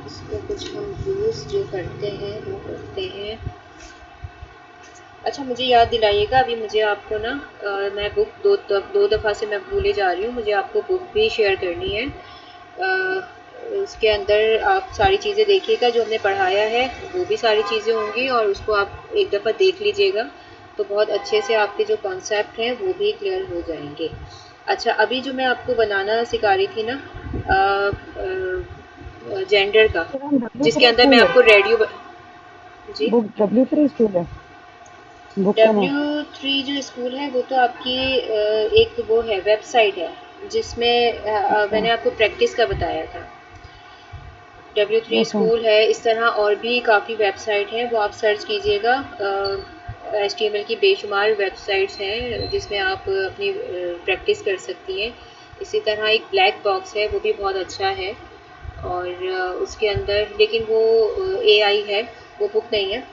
इसको कुछ हम यूज़ जो करते हैं वो करते हैं। अच्छा, मुझे याद दिलाइएगा, अभी मुझे आपको ना मैं बुक दो दफ़ा से मैं भूले जा रही हूँ, मुझे आपको बुक भी शेयर करनी है। उसके अंदर आप सारी चीज़ें देखिएगा, जो हमने पढ़ाया है वो भी सारी चीज़ें होंगी, और उसको आप एक दफ़ा देख लीजिएगा तो बहुत अच्छे से आपके जो कॉन्सेप्ट हैं वो भी क्लियर हो जाएंगे। अच्छा, अभी जो मैं आपको बनाना सिखा रही थी ना जेंडर का, तो मैम जिसके W3 अंदर मैं स्कूल है, आपको रेडियो जी। बुक W3 स्कूल है बुक का नाम। W3 जो स्कूल है वो तो आपकी एक वो है, वेबसाइट है, जिसमें अच्छा। मैंने आपको प्रैक्टिस का बताया था। W3 अच्छा। स्कूल है, इस तरह और भी काफ़ी वेबसाइट हैं, वो आप सर्च कीजिएगा। HTML की बेशुमार वेबसाइट्स हैं जिसमें आप अपनी प्रैक्टिस कर सकती हैं। इसी तरह एक ब्लैक बॉक्स है, वो भी बहुत अच्छा है, और उसके अंदर, लेकिन वो AI है, वो बुक नहीं है।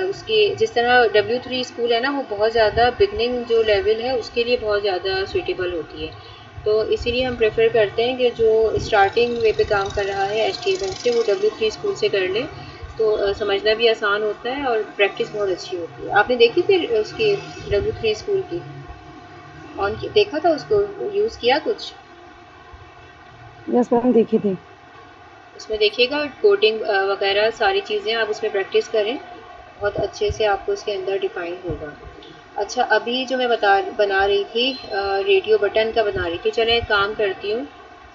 उसकी जिस तरह W3 स्कूल है ना, वो बहुत ज़्यादा बिगनिंग जो लेवल है उसके लिए बहुत ज़्यादा सूटेबल होती है, तो इसीलिए हम प्रेफर करते हैं कि जो स्टार्टिंग वे पे काम कर रहा है HTML से, वो W3 स्कूल से कर ले, तो समझना भी आसान होता है और प्रैक्टिस बहुत अच्छी होती है। आपने देखी फिर उसकी W3 स्कूल की देखा था उसको, यूज़ किया कुछ यस मैम, देखी थी। उसमें? देखिएगा कोडिंग वगैरह सारी चीज़ें आप उसमें प्रैक्टिस करें, बहुत अच्छे से आपको उसके अंदर डिफाइन होगा। अच्छा, अभी जो मैं बना रही थी रेडियो बटन का बना रही थी, चलें एक काम करती हूँ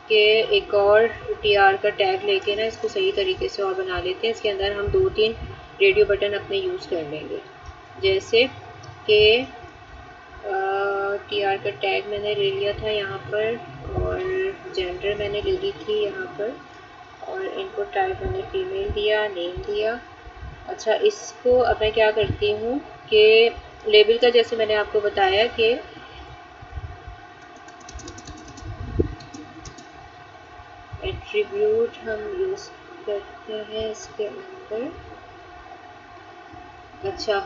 कि एक और TR का टैग लेके ना इसको सही तरीके से और बना लेते हैं। इसके अंदर हम 2-3 रेडियो बटन अपने यूज़ कर लेंगे, जैसे कि TR का टैग मैंने ले लिया था यहाँ पर, और जेंडर मैंने ले ली थी यहाँ पर, और इनपुट टाइप मैंने फीमेल दिया, नेम दिया। अच्छा, इसको अब मैं क्या करती हूँ कि लेबल का, जैसे मैंने आपको बताया कि एट्रीब्यूट हम यूज़ करते हैं इसके अंदर। अच्छा,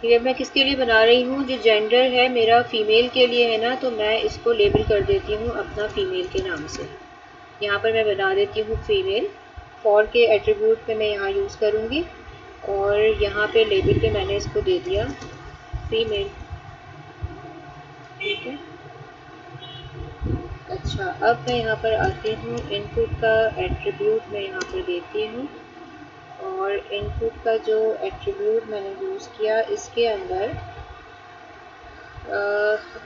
ये मैं किसके लिए बना रही हूँ, जो जेंडर है मेरा फीमेल के लिए है ना, तो मैं इसको लेबल कर देती हूँ अपना फीमेल के नाम से। यहाँ पर मैं बना देती हूँ फीमेल, फॉर के एट्रीब्यूट पे मैं यहाँ यूज़ करूँगी, और यहाँ पे लेबल पे मैंने इसको दे दिया फीमेल। ठीक है। अच्छा, अब मैं यहाँ पर आती हूँ, इनपुट का एट्रीब्यूट मैं यहाँ पर देती हूँ, और इनपुट का जो एट्रीब्यूट मैंने यूज़ किया इसके अंदर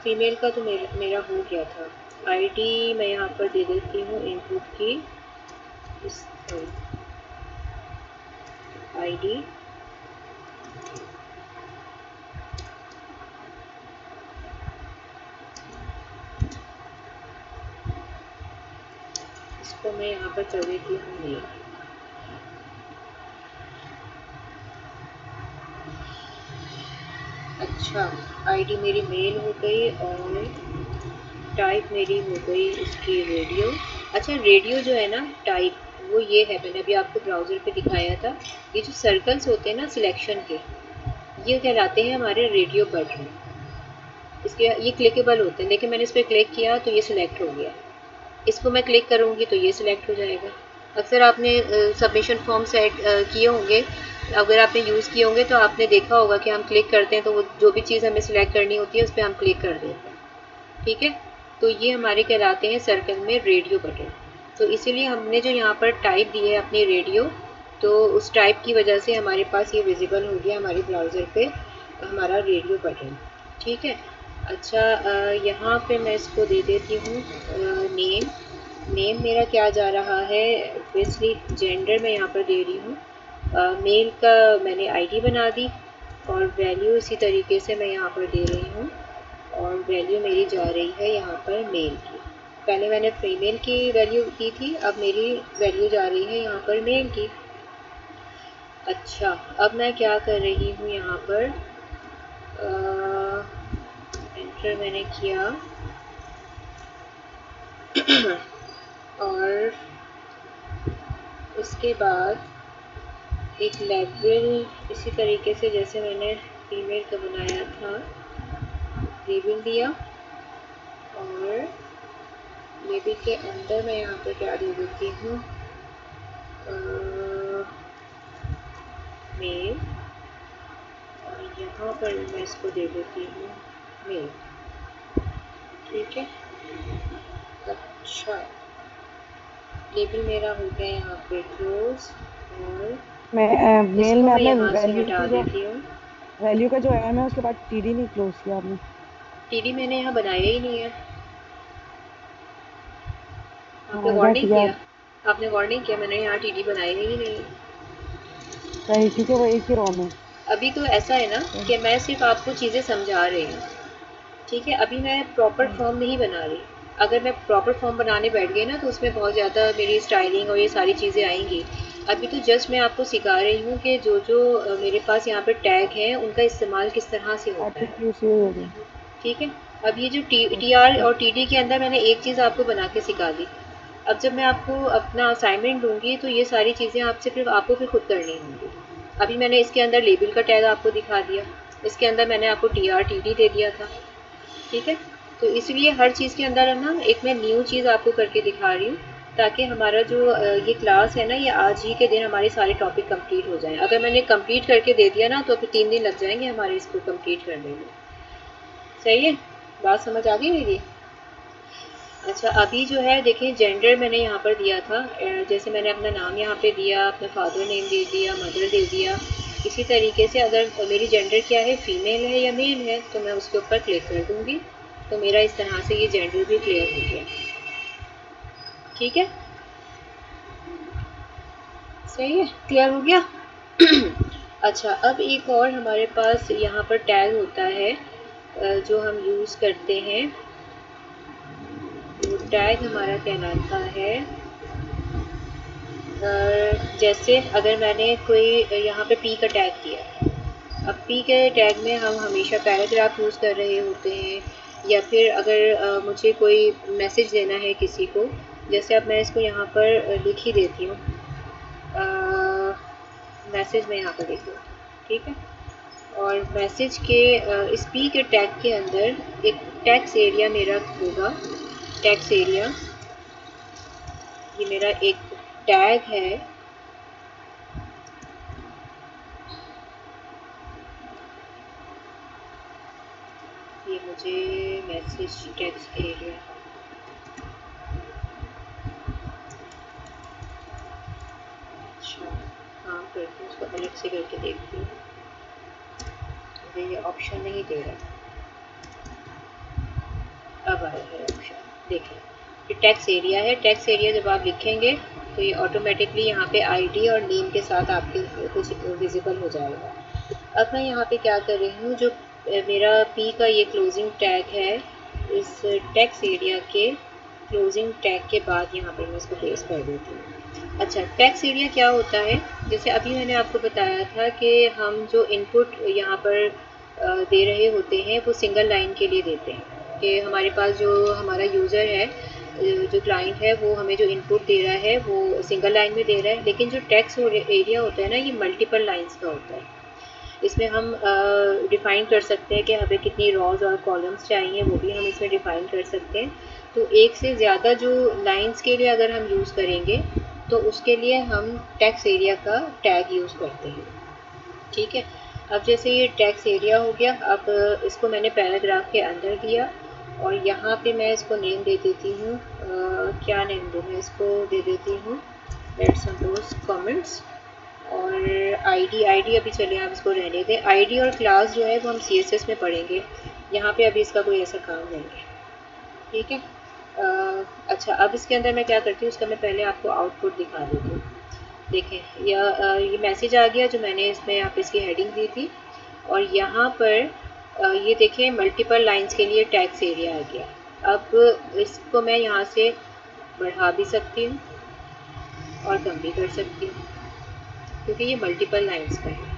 फीमेल का तो मेरा हो गया था। आईडी मैं यहाँ पर दे देती हूँ इनपुट की, इस आईडी, इसको मैं यहाँ पर कर देती हूँ मेल। अच्छा, आईडी मेरी मेल हो गई, और टाइप मेरी हो गई इसकी रेडियो। अच्छा, रेडियो जो है ना टाइप, वो ये है, मैंने अभी आपको ब्राउज़र पे दिखाया था, ये जो सर्कल्स होते हैं ना सिलेक्शन के, ये कहलाते हैं हमारे रेडियो बटन। इसके ये क्लिकेबल होते हैं, देखिए मैंने इस पर क्लिक किया तो ये सिलेक्ट हो गया, इसको मैं क्लिक करूँगी तो ये सिलेक्ट हो जाएगा। अक्सर आपने सबमिशन फॉर्म सेट किए होंगे, अगर आपने यूज़ किए होंगे तो आपने देखा होगा कि हम क्लिक करते हैं तो वो जो भी चीज़ हमें सिलेक्ट करनी होती है उस पर हम क्लिक कर देते हैं। ठीक है, तो ये हमारे कहलाते हैं सर्कल में रेडियो बटन। तो इसीलिए हमने जो यहाँ पर टाइप दी है अपनी रेडियो, तो उस टाइप की वजह से हमारे पास ये विजिबल हो गया हमारे ब्राउज़र पे हमारा रेडियो बटन। ठीक है। अच्छा, यहाँ पे मैं इसको दे देती हूँ नेम। नेम मेरा क्या जा रहा है, ऑब्वियसली जेंडर मैं यहाँ पर दे रही हूँ, मेल का मैंने आईडी बना दी, और वैल्यू इसी तरीके से मैं यहाँ पर दे रही हूँ, और वैल्यू मेरी जा रही है यहाँ पर मेल की। पहले मैंने फीमेल की वैल्यू की थी, अब मेरी वैल्यू जा रही है यहाँ पर मेल की। अच्छा, अब मैं क्या कर रही हूँ यहाँ पर, एंटर मैंने किया और उसके बाद एक लेबल इसी तरीके से जैसे मैंने फीमेल का बनाया था, लेबल दिया और लेबल के अंदर मैं यहाँ पर क्या दे देती हूँ, मेल, और यहाँ पर मैं इसको दे देती हूँ मेल। ठीक है, अच्छा लेबल मेरा हो गया यहाँ पे क्लोज, और मैं मेल इसको में मैं आपने यहाँ से हटा देती हूँ। वैल्यू का जो एम है उसके बाद टीडी नहीं क्लोज किया आपने। टीडी मैंने यहाँ बनाया ही नहीं है, आपने हाँ गौर इधर नहीं किया। किया? आपने गौर नहीं किया, मैंने यहाँ टीडी बनाया ही नहीं। सही, क्योंकि वो एक ही रो में। अभी तो ऐसा है ना तो कि मैं सिर्फ आपको चीज़ें समझा रही हूँ, ठीक है, अभी मैं प्रॉपर हाँ, फॉर्म नहीं बना रही। अगर मैं प्रॉपर फॉर्म बनाने बैठ गई ना तो उसमें बहुत ज़्यादा मेरी स्टाइलिंग और ये सारी चीज़ें आएंगी। अभी तो जस्ट मैं आपको सिखा रही हूँ कि जो जो मेरे पास यहाँ पे टैग हैं उनका इस्तेमाल किस तरह से होता है। एट्रीब्यूट्स यूज हो गए। ठीक है, अब ये जो टी आर ओके। और टी डी के अंदर मैंने एक चीज़ आपको बना के सिखा दी। अब जब मैं आपको अपना असाइनमेंट दूंगी तो ये सारी चीज़ें आपसे फिर आपको फिर खुद करनी होंगी। अभी मैंने इसके अंदर लेबल का टैग आपको दिखा दिया, इसके अंदर मैंने आपको टी आर टी डी दे दिया था। ठीक है, तो इसलिए हर चीज़ के अंदर है ना एक मैं न्यू चीज़ आपको करके दिखा रही हूँ, ताकि हमारा जो ये क्लास है ना ये आज ही के दिन हमारे सारे टॉपिक कंप्लीट हो जाएं। अगर मैंने कंप्लीट करके दे दिया ना तो फिर 3 दिन लग जाएंगे हमारे इसको कंप्लीट करने में। सही है, बात समझ आ गई मेरी? अच्छा अभी जो है देखिए जेंडर मैंने यहाँ पर दिया था, जैसे मैंने अपना नाम यहाँ पे दिया, अपना फादर नेम दे दिया, मदर दे दिया। इसी तरीके से अगर मेरी जेंडर क्या है, फीमेल है या मेल है, तो मैं उसके ऊपर क्लिक कर दूँगी, तो मेरा इस तरह से ये जेंडर भी क्लियर हो गया। ठीक है, सही है, क्लियर हो गया। अच्छा अब एक और हमारे पास यहाँ पर टैग होता है जो हम यूज़ करते हैं, वो टैग हमारा कहलाता है जैसे अगर मैंने कोई यहाँ पे पी का टैग दिया, अब पी के टैग में हम हमेशा पैराग्राफ यूज़ कर रहे होते हैं, या फिर अगर मुझे कोई मैसेज देना है किसी को, जैसे अब मैं इसको यहाँ पर लिख ही देती हूँ, मैसेज में यहाँ पर लिख दूँ। ठीक है, और मैसेज के इस पी के टैग के अंदर एक टैक्स एरिया मेरा होगा, टैक्स एरिया ये मेरा एक टैग है। ये मुझे मैसेज टेक्स्ट एरिया, अच्छा हाँ करती हूँ, उसको अलग से करके देखती हूँ, मुझे ये ऑप्शन नहीं दे रहा। अब आया है ऑप्शन, देखें ये टैक्स एरिया है। टैक्स एरिया जब आप लिखेंगे तो ये ऑटोमेटिकली यहाँ पे आईडी और नेम के साथ आपके कुछ विजिबल हो जाएगा। अब मैं यहाँ पे क्या कर रही हूँ, जो मेरा पी का ये क्लोजिंग टैग है, इस टैक्स एरिया के क्लोजिंग टैग के बाद यहाँ पर मैं इसको पेस्ट कर देती हूँ। अच्छा टैक्स एरिया क्या होता है, जैसे अभी मैंने आपको बताया था कि हम जो इनपुट यहाँ पर दे रहे होते हैं वो सिंगल लाइन के लिए देते हैं, कि हमारे पास जो हमारा यूज़र है, जो क्लाइंट है, वो हमें जो इनपुट दे रहा है वो सिंगल लाइन में दे रहा है, लेकिन जो टैक्स एरिया होता है ना ये मल्टीपल लाइंस का होता है। इसमें हम डिफ़ाइन कर सकते हैं कि हमें कितनी रॉज और कॉलम्स चाहिए, वो भी हम इसमें डिफ़ाइन कर सकते हैं। तो एक से ज़्यादा जो लाइंस के लिए अगर हम यूज़ करेंगे तो उसके लिए हम टैक्स एरिया का टैग यूज़ करते हैं। ठीक है, अब जैसे ये टैक्स एरिया हो गया, अब इसको मैंने पैराग्राफ के अंदर दिया और यहाँ पे मैं इसको नेम दे देती हूँ, क्या नेम दूँ मैं इसको, दे देती हूँ लेट्स सपोज कमेंट्स, और आईडी, आईडी अभी चलिए आप इसको रहने दें। आईडी और क्लास जो है वो हम सीएसएस में पढ़ेंगे, यहाँ पे अभी इसका कोई ऐसा काम नहीं है। ठीक है, अच्छा अब इसके अंदर मैं क्या करती हूँ, उसका मैं पहले आपको आउटपुट दिखा देती हूँ। देखें ये मैसेज आ गया जो मैंने इसमें यहाँ पे इसकी हेडिंग दी थी, और यहाँ पर ये देखें मल्टीपल लाइंस के लिए टैक्स एरिया आ गया। अब इसको मैं यहाँ से बढ़ा भी सकती हूँ और कम भी कर सकती हूँ, क्योंकि ये मल्टीपल लाइंस का है।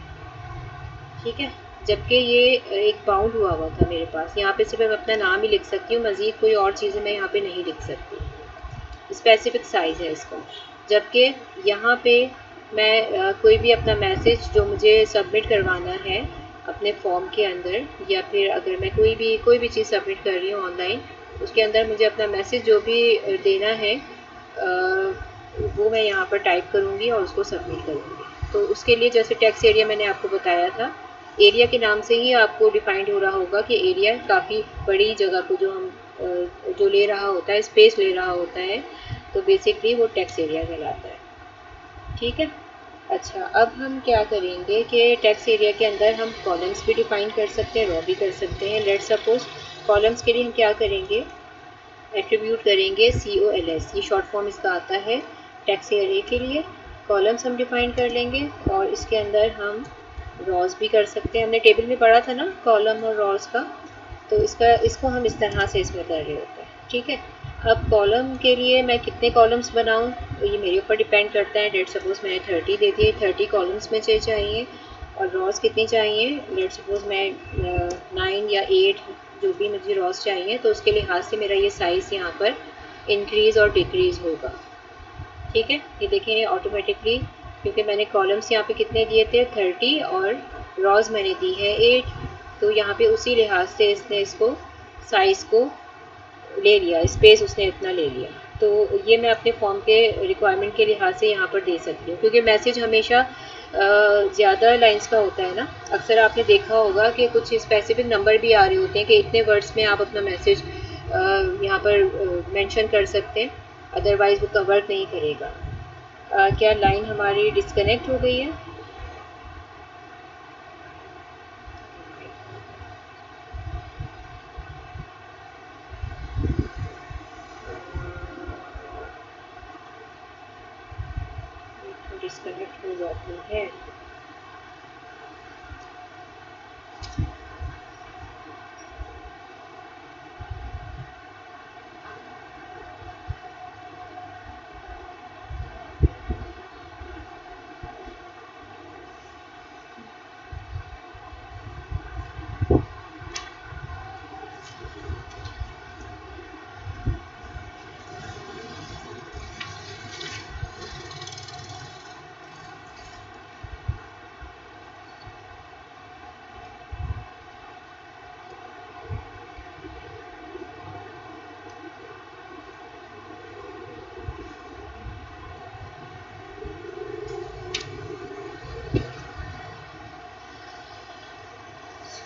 ठीक है, जबकि ये एक बाउंड हुआ हुआ था मेरे पास, यहाँ पे सिर्फ मैं अपना नाम ही लिख सकती हूँ, मज़ीद कोई और चीज़ें मैं यहाँ पे नहीं लिख सकती, स्पेसिफिक साइज़ है इसका। जबकि यहाँ पे मैं कोई भी अपना मैसेज जो मुझे सबमिट करवाना है अपने फॉर्म के अंदर, या फिर अगर मैं कोई भी चीज़ सबमिट कर रही हूँ ऑनलाइन, उसके अंदर मुझे अपना मैसेज जो भी देना है वो मैं यहाँ पर टाइप करूँगी और उसको सबमिट करूँगी। तो उसके लिए जैसे टेक्स्ट एरिया मैंने आपको बताया था, एरिया के नाम से ही आपको डिफाइंड हो रहा होगा कि एरिया काफ़ी बड़ी जगह को जो हम जो ले रहा होता है, स्पेस ले रहा होता है, तो बेसिकली वो टेक्स्ट एरिया कहलाता है। ठीक है। अच्छा, अब हम क्या करेंगे कि टेक्स्ट एरिया के अंदर हम कॉलम्स भी डिफाइन कर सकते हैं, रो भी कर सकते हैं। लेट सपोज कॉलम्स के लिए हम क्या करेंगे, एट्रीब्यूट करेंगे COLS, ये शॉर्ट फॉर्म इसका आता है टेक्स्ट एरिया के लिए। कॉलम्स हम डिफाइन कर लेंगे और इसके अंदर हम रॉज भी कर सकते हैं। हमने टेबल में पढ़ा था ना कॉलम और रॉज का, तो इसको हम इस तरह से इसमें कर रहे होते हैं। ठीक है। अब कॉलम के लिए मैं कितने कॉलम्स बनाऊं, तो ये मेरे ऊपर डिपेंड करता है। लेट सपोज मैंने 30 दे दिए, 30 कॉलम्स में चाहिए। और रॉज कितनी चाहिए, लेट सपोज मैं 9 या 8 जो भी मुझे रॉज चाहिए, तो उसके लिहाज से मेरा ये साइज़ यहाँ पर इंक्रीज़ और डिक्रीज़ होगा। ठीक है। ये देखें, ये ऑटोमेटिकली, क्योंकि मैंने कॉलम्स यहाँ पे कितने दिए थे 30 और रॉज मैंने दी है 8, तो यहाँ पे उसी लिहाज से इसने इसको साइज़ को ले लिया, स्पेस उसने इतना ले लिया। तो ये मैं अपने फॉर्म के रिक्वायरमेंट के लिहाज से यहाँ पर दे सकती हूँ, क्योंकि मैसेज हमेशा ज़्यादा लाइंस का होता है ना। अक्सर आपने देखा होगा कि कुछ स्पेसिफिक नंबर भी आ रहे होते हैं कि इतने वर्ड्स में आप अपना मैसेज यहाँ पर मेंशन कर सकते हैं, अदरवाइज़ वो कवर नहीं करेगा। क्या लाइन हमारी डिस्कनेक्ट हो गई है? डिस्कनेक्ट हो जाती है।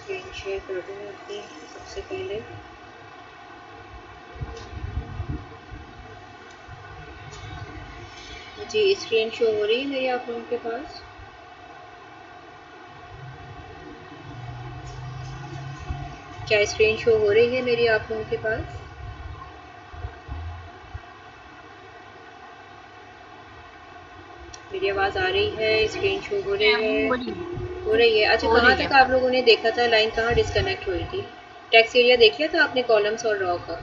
स्क्रीन शेयर कर दूँ मैं अपनी सबसे पहले। जी, स्क्रीन शो हो रही है मेरी आप लोगों के पास? क्या स्क्रीन शो हो रही है मेरी आप लोगों के पास? मेरी आवाज़ आ रही है, स्क्रीन शो हो रही है? हो रही हो रही है। अच्छा, हो कहाँ रही है। तक आप लोगों ने देखा था, लाइन कहाँ डिस्कनेक्ट हुई थी? टेक्स्ट एरिया देख लिया था आपने कॉलम्स और रॉ का?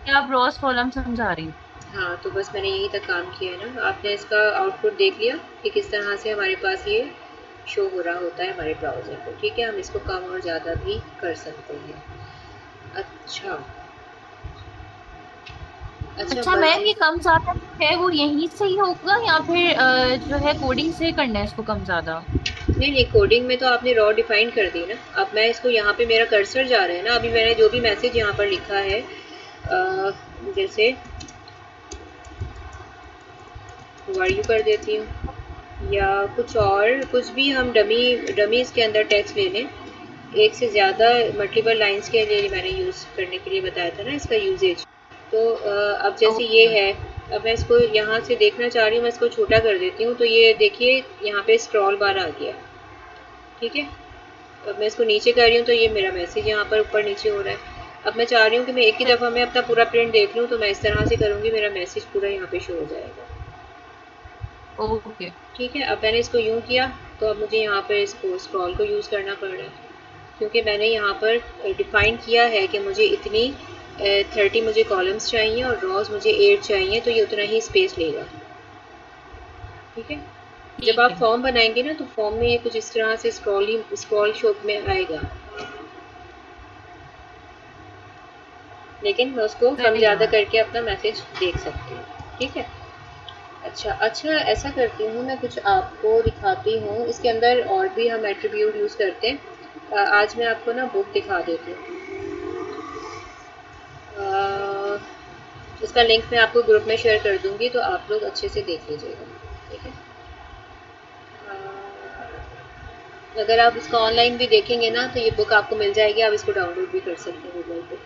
क्या आप रोज कॉलम समझा रही हैं? हाँ, तो बस मैंने यहीं तक काम किया है ना। आपने इसका आउटपुट देख लिया कि किस तरह से हमारे पास ये शो हो रहा होता है हमारे ब्राउज़र पे। ठीक है, हम इसको कम और ज़्यादा भी कर सकते हैं। अच्छा। अच्छा, अच्छा मैम, बचे। ये कम ज्यादा है वो यहीं से ही होगा या फिर जो है कोडिंग से करना है इसको कम ज्यादा? नहीं नहीं, कोडिंग में तो आपने रॉ डिफाइन कर दी ना। अब मैं इसको यहाँ पे मेरा कर्सर जा रहा है ना, अभी मैंने जो भी मैसेज यहाँ पर लिखा है, जैसे वायू कर देती हूँ, या कुछ और, कुछ भी हम डमीज़ के अंदर टेक्स्ट ले लें। एक से ज़्यादा मल्टीपल लाइंस के लिए मैंने यूज़ करने के लिए बताया था ना इसका यूजेज। तो अब जैसे ये ओके। है, अब मैं इसको यहाँ से देखना चाह रही हूँ, मैं इसको छोटा कर देती हूँ, तो ये देखिए यहाँ पे स्क्रॉल बार आ गया। ठीक है। अब मैं इसको नीचे कर रही हूँ तो ये मेरा मैसेज यहाँ पर ऊपर नीचे हो रहा है। अब मैं चाह रही हूँ कि मैं एक ही दफ़ा में अपना पूरा प्रिंट देख लूँ, तो मैं इस तरह से करूँगी, मेरा मैसेज पूरा यहाँ पे शो हो जाएगा। ओके। ठीक है। अब मैंने इसको यूँ किया, तो अब मुझे यहाँ पर इसको स्क्रॉल को यूज़ करना पड़ रहा है, क्योंकि मैंने यहाँ पर डिफ़ाइन किया है कि मुझे इतनी 30 मुझे कॉलम्स चाहिए और रॉज मुझे 8 चाहिए, तो ये उतना ही स्पेस लेगा। ठीक है। जब ठीक आप है। फॉर्म बनाएंगे ना, तो फॉर्म में ये कुछ इस तरह से स्क्रॉल शॉप में आएगा, लेकिन मैं उसको कम सही है ज़्यादा मैम। करके अपना मैसेज देख सकती हूँ। ठीक है। अच्छा अच्छा, ऐसा करती हूँ मैं, कुछ आपको दिखाती हूँ। इसके अंदर और भी हम एट्रीब्यूट यूज़ करते हैं। आज मैं आपको ना बुक दिखा देती हूँ। इसका लिंक मैं आपको ग्रुप में शेयर कर दूँगी, तो आप लोग अच्छे से देख लीजिएगा, ठीक है। अगर आप इसको ऑनलाइन भी देखेंगे ना तो ये बुक आपको मिल जाएगी, आप इसको डाउनलोड भी कर सकते हैं गूगल पे,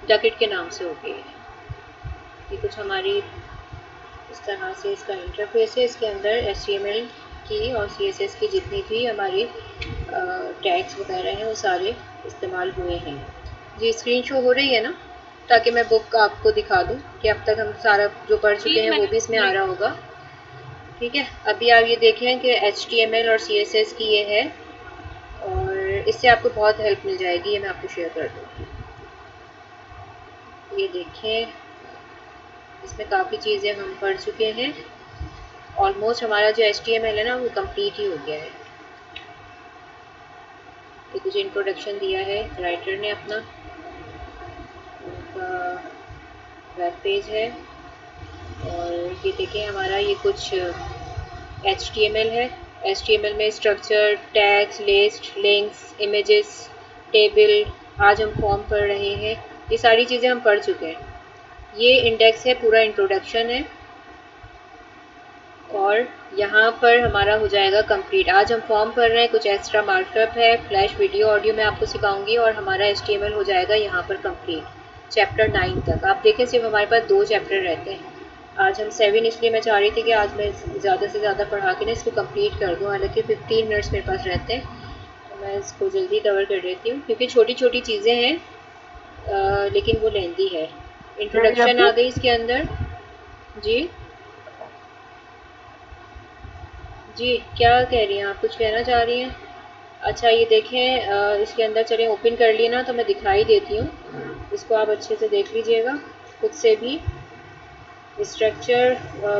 जैकेट के नाम से होगी ये। कुछ हमारी इस तरह से इसका इंटरफेस है। इसके अंदर HTML की और CSS की जितनी भी हमारी टैग्स वगैरह हैं वो सारे इस्तेमाल हुए हैं। जी स्क्रीन शो हो रही है ना, ताकि मैं बुक आपको दिखा दूँ कि अब तक हम सारा जो पढ़ चुके जी हैं वो मैंने भी इसमें आ देख रहा होगा। ठीक है, अभी आप ये देखें कि HTML और CSS की ये है, और इससे आपको बहुत हेल्प मिल जाएगी। ये मैं आपको शेयर कर दूँ। ये देखें, इसमें काफ़ी चीज़ें हम पढ़ चुके हैं। ऑलमोस्ट हमारा जो HTML है ना वो कंप्लीट ही हो गया है। ये कुछ इंट्रोडक्शन दिया है राइटर ने अपना, उनका वेब पेज है। और ये देखें हमारा ये कुछ HTML है। HTML में structure, tags, list, links, images, table, आज हम फॉर्म पढ़ रहे हैं। ये सारी चीज़ें हम पढ़ चुके हैं। ये इंडेक्स है, पूरा इंट्रोडक्शन है। और यहाँ पर हमारा हो जाएगा कंप्लीट। आज हम फॉर्म कर रहे हैं, कुछ एक्स्ट्रा मार्कअप है, फ्लैश वीडियो ऑडियो मैं आपको सिखाऊंगी, और हमारा HTML हो जाएगा यहाँ पर कंप्लीट चैप्टर 9 तक। आप देखें सिर्फ हमारे पास 2 चैप्टर रहते हैं। आज हम 7, इसलिए मैं चाह रही थी कि आज मैं ज़्यादा से ज़्यादा पढ़ा के ना इसको कंप्लीट कर दूँ। हालांकि 15 मिनट्स मेरे पास रहते हैं, तो मैं इसको जल्दी कवर कर देती हूँ क्योंकि छोटी छोटी चीज़ें हैं, लेकिन वो लेंदी है। रेडी इंट्रोडक्शन रखूं? आ गई इसके अंदर। जी जी, क्या कह रही हैं आप, कुछ कहना चाह रही हैं? अच्छा ये देखें, इसके अंदर चलें ओपन कर लिए ना, तो मैं दिखाई देती हूँ। इसको आप अच्छे से देख लीजिएगा खुद से भी। स्ट्रक्चर,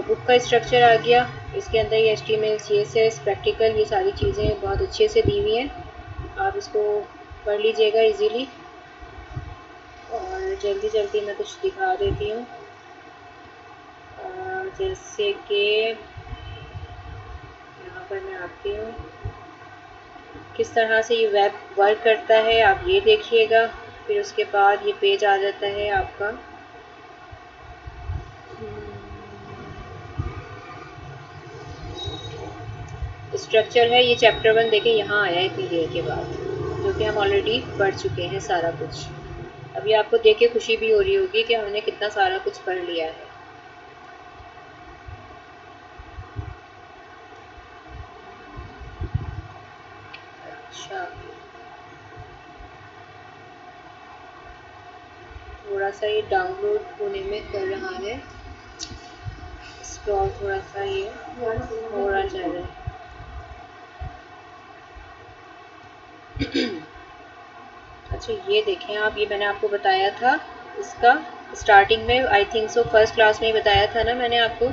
बुक का स्ट्रक्चर आ गया। इसके अंदर ये HTML, CSS, प्रैक्टिकल, ये सारी चीज़ें बहुत अच्छे से दी हुई हैं। आप इसको पढ़ लीजिएगा इजीली। और जल्दी जल्दी मैं कुछ दिखा देती हूँ, जैसे कि यहाँ पर मैं आती हूँ, किस तरह से ये वेब वर्क करता है आप ये देखिएगा। फिर उसके बाद ये पेज आ जाता है आपका। स्ट्रक्चर है, ये चैप्टर 1 देखें यहाँ आया है इतनी देर के बाद, जो कि हम ऑलरेडी पढ़ चुके हैं सारा कुछ। अभी आपको देख के खुशी भी हो रही होगी कि हमने कितना सारा कुछ पढ़ लिया है। अच्छा, थोड़ा सा ये डाउनलोड होने में कर रहा है, स्क्रॉल थोड़ा सा ये हो रहा जा रहा है। अच्छा ये देखें आप, ये मैंने आपको बताया था इसका स्टार्टिंग में, I think so first class में ही बताया था ना मैंने आपको,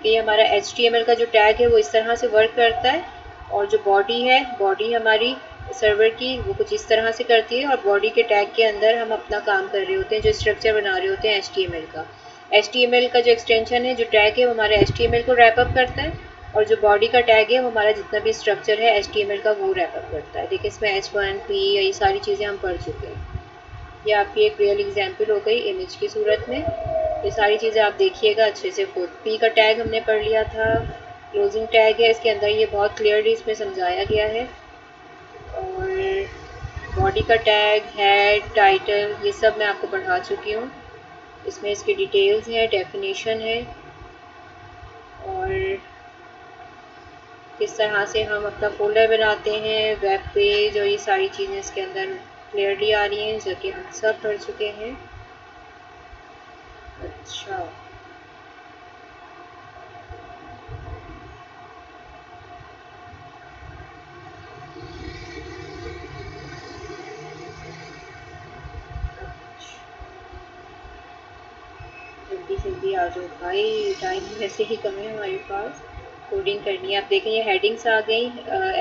कि ये हमारा HTML का जो टैग है वो इस तरह से वर्क करता है। और जो बॉडी है, बॉडी हमारी सर्वर की, वो कुछ इस तरह से करती है। और बॉडी के टैग के अंदर हम अपना काम कर रहे होते हैं, जो स्ट्रक्चर बना रहे होते हैं HTML का। HTML का जो एक्सटेंशन है, जो टैग है, वो हमारे HTML को रैपअप करता है। और जो बॉडी का टैग है वो हमारा जितना भी स्ट्रक्चर है HTML का वो रैपअप करता है। देखिए इसमें H1P, ये सारी चीज़ें हम पढ़ चुके हैं। ये आपकी एक रियल एग्जांपल हो गई इमेज की सूरत में। ये सारी चीज़ें आप देखिएगा अच्छे से। P का टैग हमने पढ़ लिया था, क्लोजिंग टैग है इसके अंदर, ये बहुत क्लियरली इसमें समझाया गया है। और बॉडी का टैग, हेड, टाइटल, ये सब मैं आपको पढ़ा चुकी हूँ। इसमें इसकी डिटेल्स हैं, डेफिनेशन है, और किस तरह से हम अपना फोल्डर बनाते हैं, वेब पेज, और ये सारी चीज़ें इसके अंदर क्लियरली आ रही हैं, जो कि हम सब पढ़ चुके हैं। अच्छा, जल्दी जल्दी आ जाओ भाई, टाइम वैसे ही कम है हमारे पास, कोडिंग करनी है। आप देखें ये हेडिंग्स आ गई,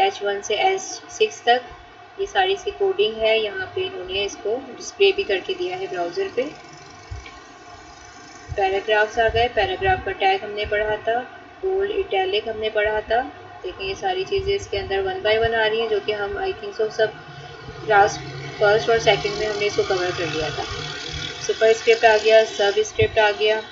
H1 से H6 तक, ये सारी इसकी कोडिंग है। यहाँ पे इन्होंने इसको डिस्प्ले भी करके दिया है ब्राउज़र पे। पैराग्राफ्स आ गए, पैराग्राफ का टैग हमने पढ़ा था, बोल्ड इटैलिक हमने पढ़ा था। देखिए ये सारी चीज़ें इसके अंदर वन बाय वन आ रही हैं, जो कि हम आई थिंक सो सब क्लास फर्स्ट और सेकंड में हमने इसको कवर कर लिया था। सुपर स्क्रिप्ट आ गया, सब स्क्रिप्ट आ गया,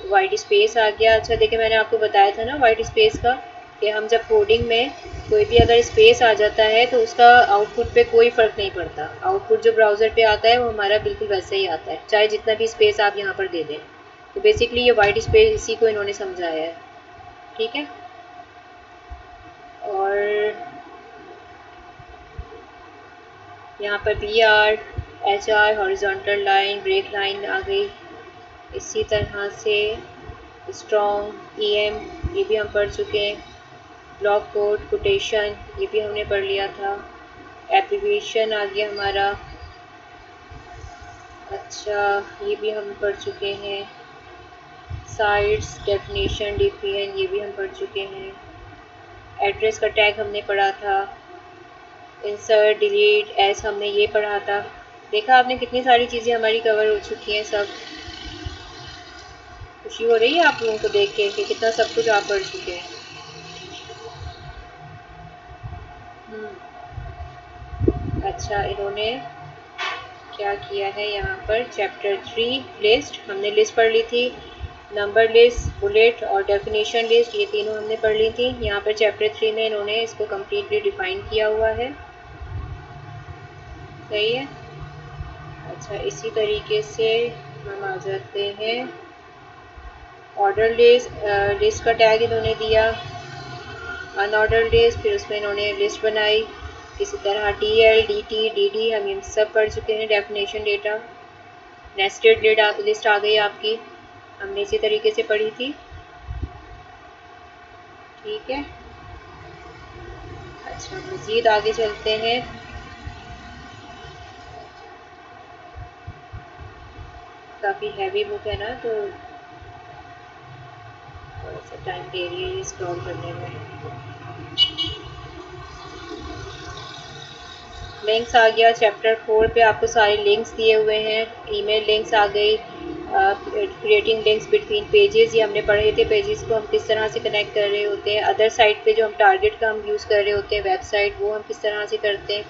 वाइट स्पेस आ गया। अच्छा देखिए मैंने आपको बताया था ना वाइट स्पेस का, कि हम जब कोडिंग में कोई भी अगर स्पेस आ जाता है तो उसका आउटपुट पे कोई फ़र्क नहीं पड़ता। आउटपुट जो ब्राउज़र पे आता है वो हमारा बिल्कुल वैसे ही आता है, चाहे जितना भी स्पेस आप यहाँ पर दे दें। तो बेसिकली ये वाइट स्पेस इसी को इन्होंने समझाया है, ठीक है। और यहाँ पर BR HR horizontal line, break line आ गई। इसी तरह से स्ट्रॉन्ग EM ये भी हम पढ़ चुके हैं। ब्लॉक कोड, कोटेशन ये भी हमने पढ़ लिया था। एब्रिविएशन आ गया हमारा, अच्छा ये भी हम पढ़ चुके हैं। साइट्स, डेफिनेशन, DPN ये भी हम पढ़ चुके हैं। एड्रेस का टैग हमने पढ़ा था। इंसर्ट, डिलीट, एस हमने ये पढ़ा था। देखा आपने कितनी सारी चीज़ें हमारी कवर हो चुकी हैं सब। खुशी हो रही है आप लोगों को देख के कि कितना सब कुछ आप पढ़ चुके हैं। अच्छा इन्होंने क्या किया है यहाँ पर, चैप्टर 3 लिस्ट हमने लिस्ट पढ़ ली थी, नंबर लिस्ट, बुलेट और डेफिनेशन लिस्ट ये तीनों हमने पढ़ ली थी। यहाँ पर चैप्टर 3 में इन्होंने इसको कम्प्लीटली डिफाइन किया हुआ है, सही है। अच्छा इसी तरीके से हम आ जाते हैं ऑर्डर लिस्ट, लिस्ट का टैग इन्होंने दिया, अनऑर्डर लिस्ट, फिर उसमें इन्होंने लिस्ट बनाई। इसी तरह DL, DT, DD हम ये सब पढ़ चुके हैं। डेफिनेशन डेटा, नेस्टेड लिस्ट आ गई आपकी, हमने इसी तरीके से पढ़ी थी, ठीक है। अच्छा मज़ीद आगे चलते हैं। काफ़ी हैवी बुक है ना, तो थोड़ा सा टाइम ले रही है ये स्क्रॉल करने में। लिंक्स आ गया, चैप्टर 4 पे आपको सारे लिंक्स दिए हुए हैं। ईमेल लिंक्स आ गई, क्रिएटिंग लिंक्स बिटवीन पेजेस ये हमने पढ़े थे, पेजेस को हम किस तरह से कनेक्ट कर रहे होते हैं। अदर साइट पे जो हम टारगेट का हम यूज़ कर रहे होते हैं वेबसाइट, वो हम किस तरह से करते हैं,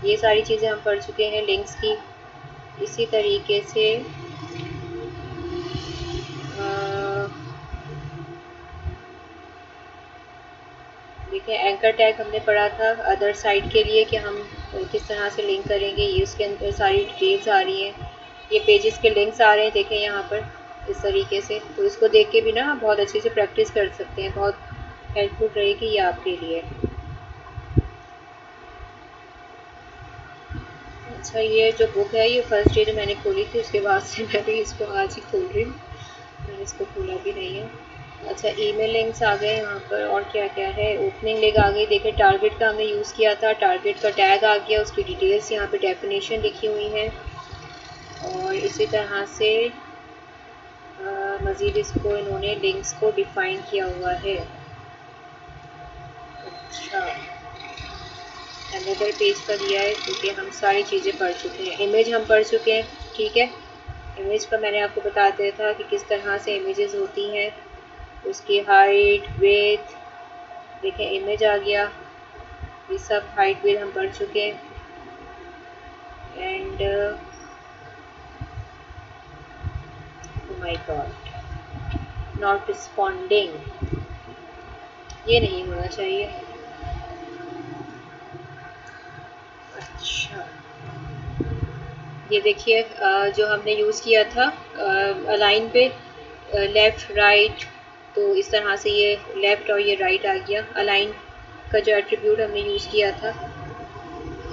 ये सारी चीज़ें हम पढ़ चुके हैं लिंक्स की। इसी तरीके से देखिए एंकर टैग हमने पढ़ा था अदर साइट के लिए, कि हम किस तरह से लिंक करेंगे, ये उसके अंदर सारी डिटेल्स आ रही हैं। ये पेजेस के लिंक्स आ रहे हैं देखें यहाँ पर इस तरीके से, तो इसको देख के भी ना आप बहुत अच्छे से प्रैक्टिस कर सकते हैं, बहुत हेल्पफुल रहेगी ये आपके लिए। अच्छा ये जो बुक है ये फर्स्ट डे जो मैंने खोली थी उसके बाद से मैं भी इसको आज ही खोल रही हूँ, मैंने इसको खोला भी नहीं है। अच्छा ईमेल लिंक्स आ गए यहाँ पर, और क्या क्या है, ओपनिंग लिंक आ गई। देखिए टारगेट का हमने यूज़ किया था, टारगेट का टैग आ गया, उसकी डिटेल्स यहाँ पे डेफिनेशन लिखी हुई हैं। और इसी तरह से मज़ीद इसको इन्होंने लिंक्स को डिफ़ाइन किया हुआ है। अच्छा अनदर पेज का दिया है, क्योंकि हम सारी चीज़ें पढ़ चुके हैं। इमेज हम पढ़ चुके हैं, ठीक है। इमेज का मैंने आपको बता दिया था कि किस तरह से इमेजेस होती हैं, उसकी हाइट, वेथ, देखिए इमेज आ गया, ये सब हाइट वेट हम पढ़ चुके हैं। And oh my God, not responding, ये नहीं होना चाहिए। अच्छा ये देखिए जो हमने यूज़ किया था अलाइन पे, लेफ़्ट राइट, तो इस तरह से ये लेफ़्ट और ये राइट आ गया। अलाइन का जो एट्रीब्यूट हमने यूज़ किया था,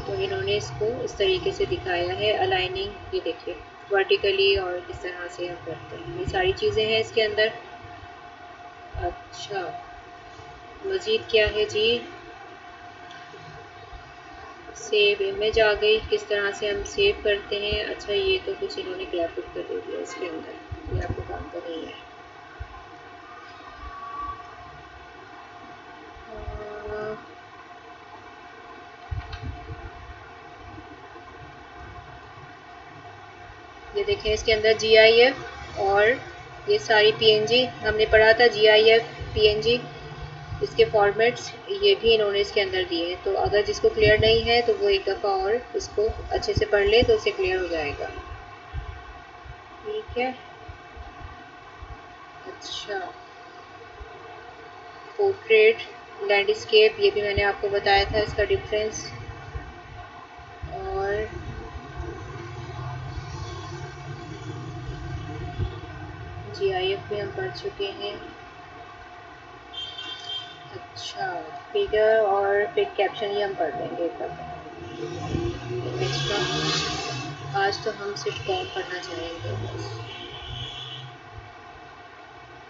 तो इन्होंने इसको इस तरीके से दिखाया है अलाइनिंग, ये देखिए वर्टिकली और किस तरह से हम करते हैं, ये सारी चीज़ें हैं इसके अंदर। अच्छा मज़ीद क्या है जी, सेव इमेज आ गई, किस तरह से हम सेव करते हैं। अच्छा ये तो कुछ इन्होंने ग्राफिक कर दे दिया इसके अंदर, ये आपको काम तो नहीं है। ये देखें इसके अंदर GIF और ये सारी पीएनजी हमने पढ़ा था, जीआईएफ पीएनजी, इसके फॉर्मेट्स ये भी इन्होंने इसके अंदर दिए हैं। तो अगर जिसको क्लियर नहीं है तो वो एक दफ़ा और इसको अच्छे से पढ़ ले तो उसे क्लियर हो जाएगा। ठीक है। अच्छा, पोर्ट्रेट, लैंडस्केप, ये भी मैंने आपको बताया था इसका डिफरेंस। और जीआईएफ भी हम पढ़ चुके हैं। अच्छा, फिगर और पिक कैप्शन ये हम पढ़ लेंगे एक दफ़ा। इमेज का आज तो हम सिर्फ फॉर्म पढ़ना चाहेंगे बस।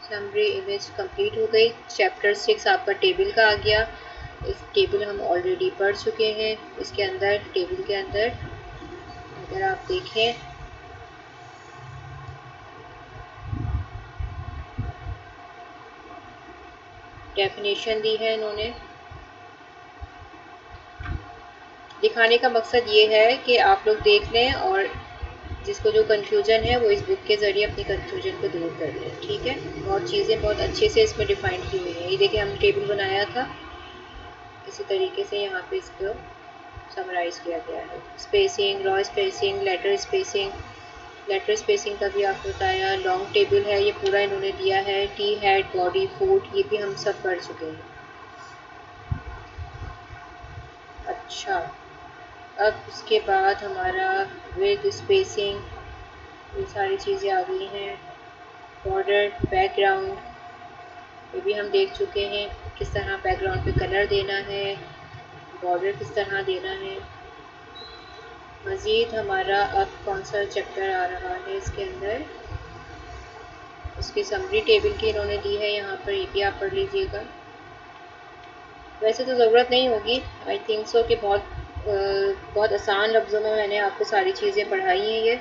समरी इमेज कंप्लीट हो गई। चैप्टर 6 आपका टेबल का आ गया। इस टेबल हम ऑलरेडी पढ़ चुके हैं। इसके अंदर टेबल के अंदर अगर आप देखें डेफिनेशन दी है इन्होंने। दिखाने का मकसद ये है कि आप लोग देख लें और जिसको जो कंफ्यूजन है वो इस बुक के ज़रिए अपनी कंफ्यूजन को दूर कर लें। ठीक है। बहुत चीज़ें बहुत अच्छे से इसमें डिफाइन की हुई हैं। ये देखिए हमने टेबल बनाया था, इसी तरीके से यहाँ पे इसको समराइज़ किया गया है। Spacing, row spacing, letter spacing का भी आपको बताया। लॉन्ग टेबल है, ये पूरा इन्होंने दिया है। टी हेड, बॉडी, फूट, ये भी हम सब पढ़ चुके हैं। अच्छा, अब उसके बाद हमारा विद स्पेसिंग, ये सारी चीज़ें आ गई हैं। बॉर्डर, बैकग्राउंड, ये भी हम देख चुके हैं किस तरह बैकग्राउंड पे कलर देना है, बॉर्डर किस तरह देना है। मज़ीद हमारा अब कौन सा चैप्टर आ रहा है इसके अंदर, उसकी समरी टेबल की इन्होंने दी है यहाँ पर, ये भी आप पढ़ लीजिएगा। वैसे तो ज़रूरत नहीं होगी, आई थिंक सो कि बहुत आसान लफ्ज़ों में मैंने आपको सारी चीज़ें पढ़ाई हैं ये।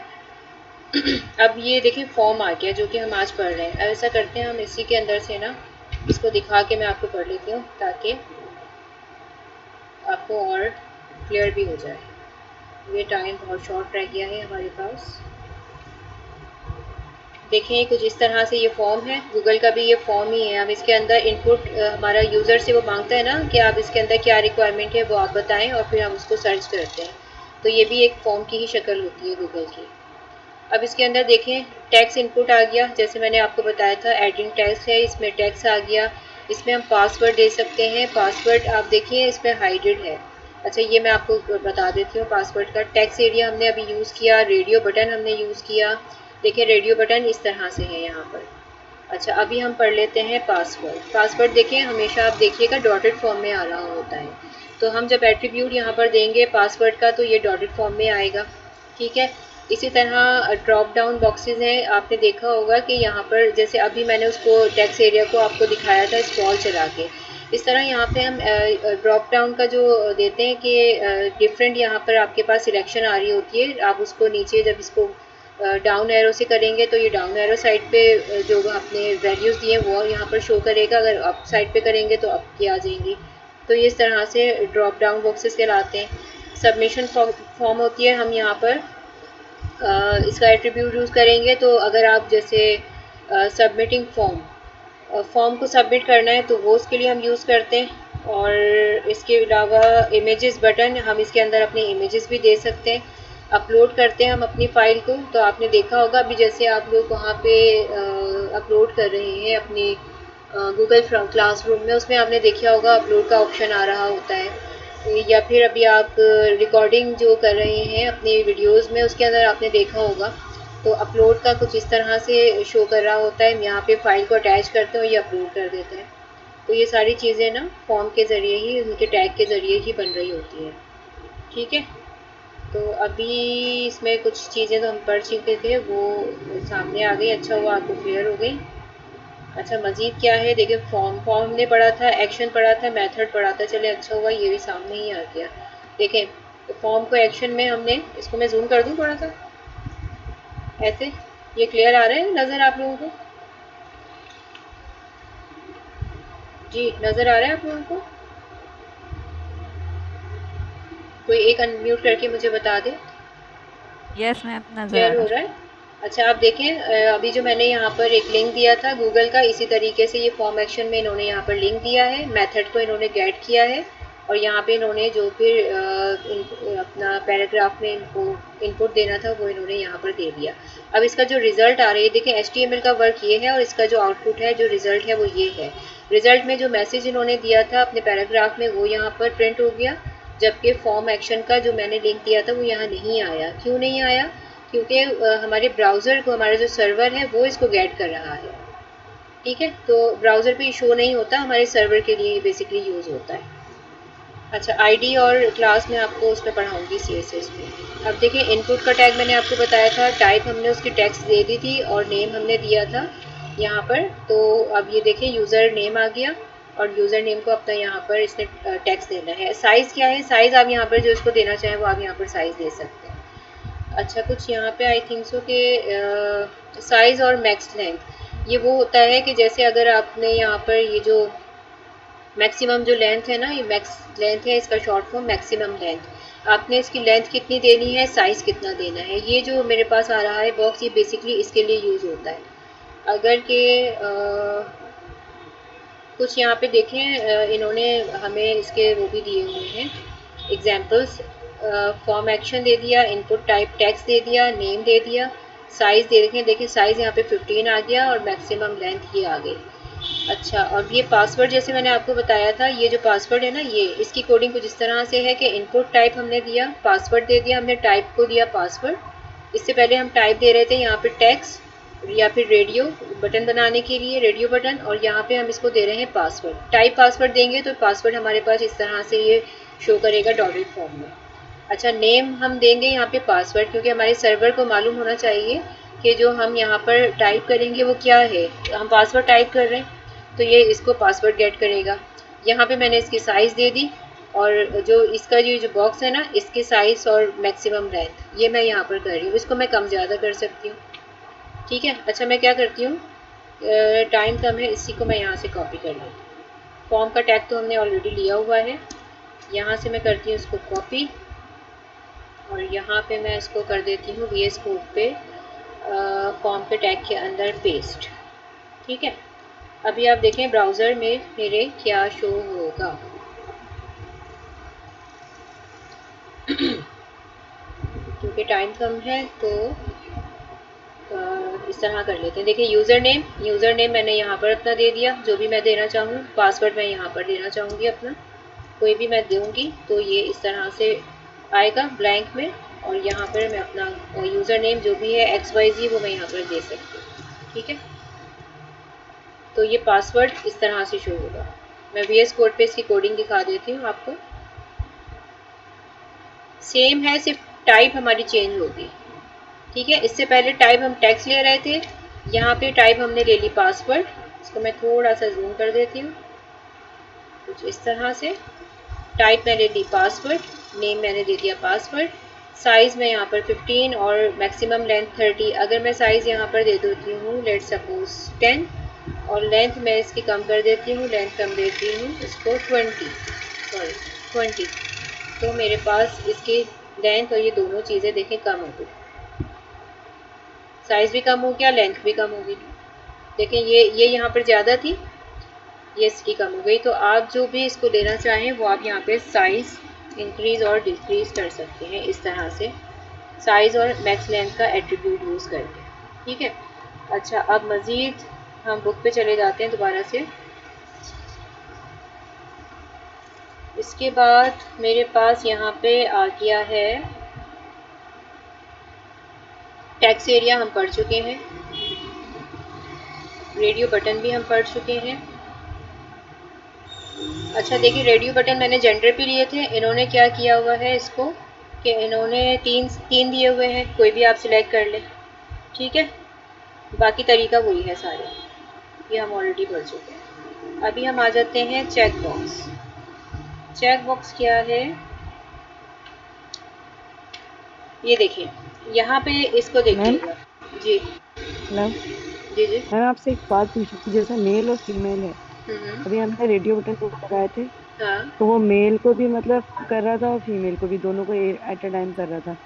अब ये देखिए फॉर्म आ गया जो कि हम आज पढ़ रहे हैं। अब ऐसा करते हैं हम इसी के अंदर से ना इसको दिखा के मैं आपको पढ़ लेती हूँ ताकि आपको और क्लियर भी हो जाए। ये टाइम बहुत शॉर्ट रह गया है हमारे पास। देखें कुछ इस तरह से ये फॉर्म है, गूगल का भी ये फॉर्म ही है। अब इसके अंदर इनपुट हमारा यूज़र से वो मांगता है ना कि आप इसके अंदर क्या रिक्वायरमेंट है वो आप बताएं और फिर हम उसको सर्च करते हैं। तो ये भी एक फॉर्म की ही शक्ल होती है गूगल की। अब इसके अंदर देखें टैक्स इनपुट आ गया, जैसे मैंने आपको बताया था एडिंग टैक्स है, इसमें टैक्स आ गया। इसमें हम पासवर्ड दे सकते हैं। पासवर्ड आप देखिए इसमें हाइडेड है। अच्छा, ये मैं आपको बता देती हूँ पासवर्ड का। टैक्स एरिया हमने अभी यूज़ किया, रेडियो बटन हमने यूज़ किया। देखिए रेडियो बटन इस तरह से है यहाँ पर। अच्छा, अभी हम पढ़ लेते हैं पासवर्ड। पासवर्ड देखें हमेशा आप देखिएगा डॉटेड फॉर्म में आ रहा होता है। तो हम जब एट्रीब्यूट यहाँ पर देंगे पासवर्ड का तो ये डॉटेड फॉर्म में आएगा। ठीक है। इसी तरह ड्रॉप डाउन बॉक्सेस हैं, आपने देखा होगा कि यहाँ पर जैसे अभी मैंने उसको टैक्स एरिया को आपको दिखाया था स्क्रॉल चला के, इस तरह यहाँ पे हम ड्रॉप डाउन का जो देते हैं कि डिफरेंट यहाँ पर आपके पास सिलेक्शन आ रही होती है। आप उसको नीचे जब इसको डाउन एरो से करेंगे तो ये डाउन एरो साइड पे जो आपने वैल्यूज़ दिए वो यहाँ पर शो करेगा। अगर अप साइड पे करेंगे तो अप की आ जाएंगी। तो ये इस तरह से ड्रॉप डाउन बॉक्सेस कहलाते हैं। सबमिशन फॉर्म होती है, हम यहाँ पर इसका एट्रीब्यूट यूज़ करेंगे। तो अगर आप जैसे सबमिटिंग फॉर्म को सबमिट करना है तो वो उसके लिए हम यूज़ करते हैं। और इसके अलावा इमेजेस बटन, हम इसके अंदर अपने इमेजेस भी दे सकते हैं। अपलोड करते हैं हम अपनी फ़ाइल को, तो आपने देखा होगा अभी जैसे आप लोग वहाँ पे अपलोड कर रहे हैं अपनी गूगल क्लासरूम में, उसमें आपने देखा होगा अपलोड का ऑप्शन आ रहा होता है। या फिर अभी आप रिकॉर्डिंग जो कर रहे हैं अपनी वीडियोस में, उसके अंदर आपने देखा होगा तो अपलोड का कुछ इस तरह से शो कर रहा होता है। हम यहाँ पे फाइल को अटैच करते हैं और ये अपलोड कर देते हैं। तो ये सारी चीज़ें ना फॉर्म के ज़रिए ही, उनके टैग के ज़रिए ही बन रही होती है। ठीक है। तो अभी इसमें कुछ चीज़ें तो हम पढ़ चुके थे वो सामने आ गई। अच्छा हुआ आपको क्लियर हो गई। अच्छा, मज़ीद क्या है देखिए, फॉर्म हमने पढ़ा था, एक्शन पढ़ा था, मेथड पढ़ा था। चले अच्छा हुआ ये भी सामने ही आ गया। देखें तो फॉर्म को एक्शन में हमने, इसको मैं जूम कर दूँ थोड़ा सा ऐसे, ये क्लियर आ रहा है नज़र आप लोगों को? जी नज़र आ रहा है आप लोगों को? कोई एक अनम्यूट करके मुझे बता दे। यस मैम, नजर आ क्लियर हो रहा रहा है? अच्छा आप देखें, अभी जो मैंने यहाँ पर एक लिंक दिया था गूगल का, इसी तरीके से ये फॉर्म एक्शन में इन्होंने यहाँ पर लिंक दिया है, मेथड को इन्होंने गेट किया है और यहाँ पे इन्होंने जो फिर अपना पैराग्राफ में इनको इनपुट देना था वो इन्होंने यहाँ पर दे दिया। अब इसका जो रिजल्ट आ रही है, देखें HTML का वर्क ये है और इसका जो आउटपुट है, जो रिजल्ट है वो ये है। रिजल्ट में जो मैसेज इन्होंने दिया था अपने पैराग्राफ में वो यहाँ पर प्रिंट हो गया, जबकि फॉर्म एक्शन का जो मैंने लिंक दिया था वो यहाँ नहीं आया। क्यों नहीं आया? क्योंकि हमारे ब्राउज़र को, हमारा जो सर्वर है वो इसको गेट कर रहा है। ठीक है, तो ब्राउज़र पे शो नहीं होता, हमारे सर्वर के लिए बेसिकली यूज़ होता है। अच्छा, आईडी और क्लास में आपको उस पर पढ़ाऊँगी CSS में। अब देखिए इनपुट का टैग मैंने आपको बताया था, टाइप हमने उसकी टेक्स्ट दे दी थी और नेम हमने दिया था यहाँ पर। तो अब ये देखिए यूज़र नेम आ गया और यूज़र नेम को अपना यहाँ पर इसने टेक्स्ट देना है। साइज़ क्या है? साइज़ आप यहाँ पर जो इसको देना चाहें वो आप यहाँ पर साइज़ दे सकते हैं। अच्छा, कुछ यहाँ पे आई थिंक सो कि साइज़ और मैक्स लेंथ, ये वो होता है कि जैसे अगर आपने यहाँ पर ये जो मैक्सिमम जो लेंथ है ना, ये मैक्स लेंथ है, इसका शॉर्ट फॉर्म मैक्सिमम लेंथ। आपने इसकी लेंथ कितनी देनी है, साइज़ कितना देना है, ये जो मेरे पास आ रहा है बॉक्स, ये बेसिकली इसके लिए यूज़ होता है। अगर कि कुछ यहाँ पे देखें, इन्होंने हमें इसके वो भी दिए हुए हैं एग्जाम्पल्स। फॉर्म एक्शन दे दिया, इनपुट टाइप टेक्स्ट दे दिया, नेम दे दिया, साइज़ दे देखें, देखिए साइज़ यहाँ पे 15 आ गया और मैक्सिमम लेंथ ये आ गई। अच्छा, और ये पासवर्ड जैसे मैंने आपको बताया था, ये जो पासवर्ड है ना, ये इसकी कोडिंग कुछ इस तरह से है कि इनपुट टाइप हमने दिया, पासवर्ड दे दिया, हमने टाइप को दिया पासवर्ड। इससे पहले हम टाइप दे रहे थे यहाँ पे टेक्स्ट या फिर रेडियो बटन बनाने के लिए रेडियो बटन, और यहाँ पे हम इसको दे रहे हैं पासवर्ड। टाइप पासवर्ड देंगे तो पासवर्ड हमारे पास इस तरह से ये शो करेगा डॉटेड फॉर्म में। अच्छा, नेम हम देंगे यहाँ पे पासवर्ड, क्योंकि हमारे सर्वर को मालूम होना चाहिए कि जो हम यहाँ पर टाइप करेंगे वो क्या है। हम पासवर्ड टाइप कर रहे हैं तो ये इसको पासवर्ड गेट करेगा। यहाँ पे मैंने इसकी साइज़ दे दी और जो इसका जो बॉक्स है ना, इसकी साइज़ और मैक्सिमम लेंथ ये मैं यहाँ पर कर रही हूँ। इसको मैं कम ज़्यादा कर सकती हूँ। ठीक है, अच्छा मैं क्या करती हूँ, टाइम कम है, इसी को मैं यहाँ से कॉपी कर लेती हूँ। फॉर्म का टैग तो हमने ऑलरेडी लिया हुआ है, यहाँ से मैं करती हूँ इसको कॉपी और यहाँ पे मैं इसको कर देती हूँ VS कोड पे फॉर्म के टैग के अंदर पेस्ट। ठीक है, अभी आप देखें ब्राउज़र में मेरे क्या शो होगा। क्योंकि टाइम कम है तो इस तरह कर लेते हैं। देखिए यूज़र नेम मैंने यहाँ पर अपना दे दिया, जो भी मैं देना चाहूँ। पासवर्ड मैं यहाँ पर देना चाहूँगी अपना, कोई भी मैं दूँगी तो ये इस तरह से आएगा ब्लैंक में, और यहाँ पर मैं अपना यूज़र नेम जो भी है XYZ वो मैं यहाँ पर दे सकती हूँ। ठीक है, तो ये पासवर्ड इस तरह से शो होगा। मैं VS कोड पे इसकी कोडिंग दिखा देती हूँ आपको। सेम है, सिर्फ टाइप हमारी चेंज होगी। ठीक है, इससे पहले टाइप हम टेक्स्ट ले रहे थे, यहाँ पे टाइप हमने ले ली पासवर्ड। इसको मैं थोड़ा सा जूम कर देती हूँ, कुछ इस तरह से। टाइप मैंने ली पासवर्ड, नेम मैंने दे दिया पासवर्ड, साइज़ मैं यहाँ पर 15 और मैक्सिमम लेंथ 30। अगर मैं साइज़ यहाँ पर दे देती हूँ लेट सपोज 10 और लेंथ मैं इसकी कम कर देती हूँ, लेंथ कम देती हूँ इसको 20, तो मेरे पास इसकी लेंथ और ये दोनों चीज़ें देखें कम हो गई, साइज़ भी कम हो गया, लेंथ भी कम हो गई। देखें ये यहाँ पर ज़्यादा थी, ये इसकी कम हो गई। तो आप जो भी इसको लेना चाहें वो आप यहाँ पे साइज़ इंक्रीज़ और डिक्रीज़ कर सकते हैं इस तरह से, साइज़ और मैक्स लेंथ का एट्रीब्यूट यूज़ करके। ठीक है, अच्छा अब मज़ीद हम बुक पे चले जाते हैं दोबारा से। इसके बाद मेरे पास यहाँ पे आ गया है टेक्स्ट एरिया, हम पढ़ चुके हैं। रेडियो बटन भी हम पढ़ चुके हैं। अच्छा देखिए, रेडियो बटन मैंने जेंडर पे लिए थे, इन्होंने क्या किया हुआ है इसको कि इन्होंने तीन दिए हुए हैं, कोई भी आप सिलेक्ट कर लें। ठीक है, बाकी तरीका वही है सारे, ये हम ऑलरेडी पढ़ चुके हैं। अभी हम आ जाते हैं चेक बॉक्स। चेक बॉक्स क्या है, ये देखिए यहाँ पे इसको देखिएगा जी। हेलो जी जी। मैम, आपसे एक बात पूछी थी, जैसे मेल और फीमेल है, हम्म। अभी हमने रेडियो बटन पे लगाए थे हाँ, तो वो मेल को भी मतलब कर रहा था और फीमेल को भी, दोनों को एट अ टाइम कर रहा था।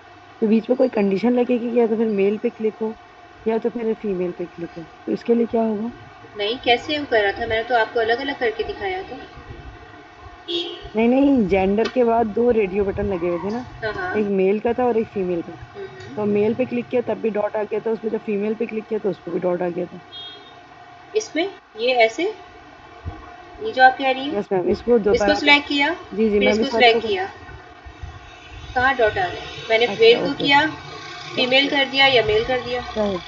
तो बीच में कोई कंडीशन लगेगी क्या, तो फिर मेल पे क्लिक हो या तो फिर फीमेल पे क्लिक है, तो इसके लिए क्या होगा? नहीं, कैसे वो करा था? मैंने तो आपको अलग अलग करके दिखाया था। नहीं नहीं, जेंडर के बाद दो रेडियो बटन लगे हुए थे ना, हाँ हाँ। एक मेल का था और एक फीमेल का। तो हम्म। मेल पे क्लिक किया तब भी डॉट आ गया था, उस पर जब फीमेल पे क्लिक किया तो उस पर भी डॉट आ गया था। इसमें ये ऐसे, ये जो आप कह रही यस हैं, मैम, इसको इसको दोबारा कर। सिलेक्ट किया, जी जी फिर मैम, इसको इस वाले को सिलेक्ट कर। किया, कहाँ डॉट आ गया? मैंने अच्छा मेल को ओके किया, ओके फीमेल ओके। कर दिया या मेल कर दिया, राइट।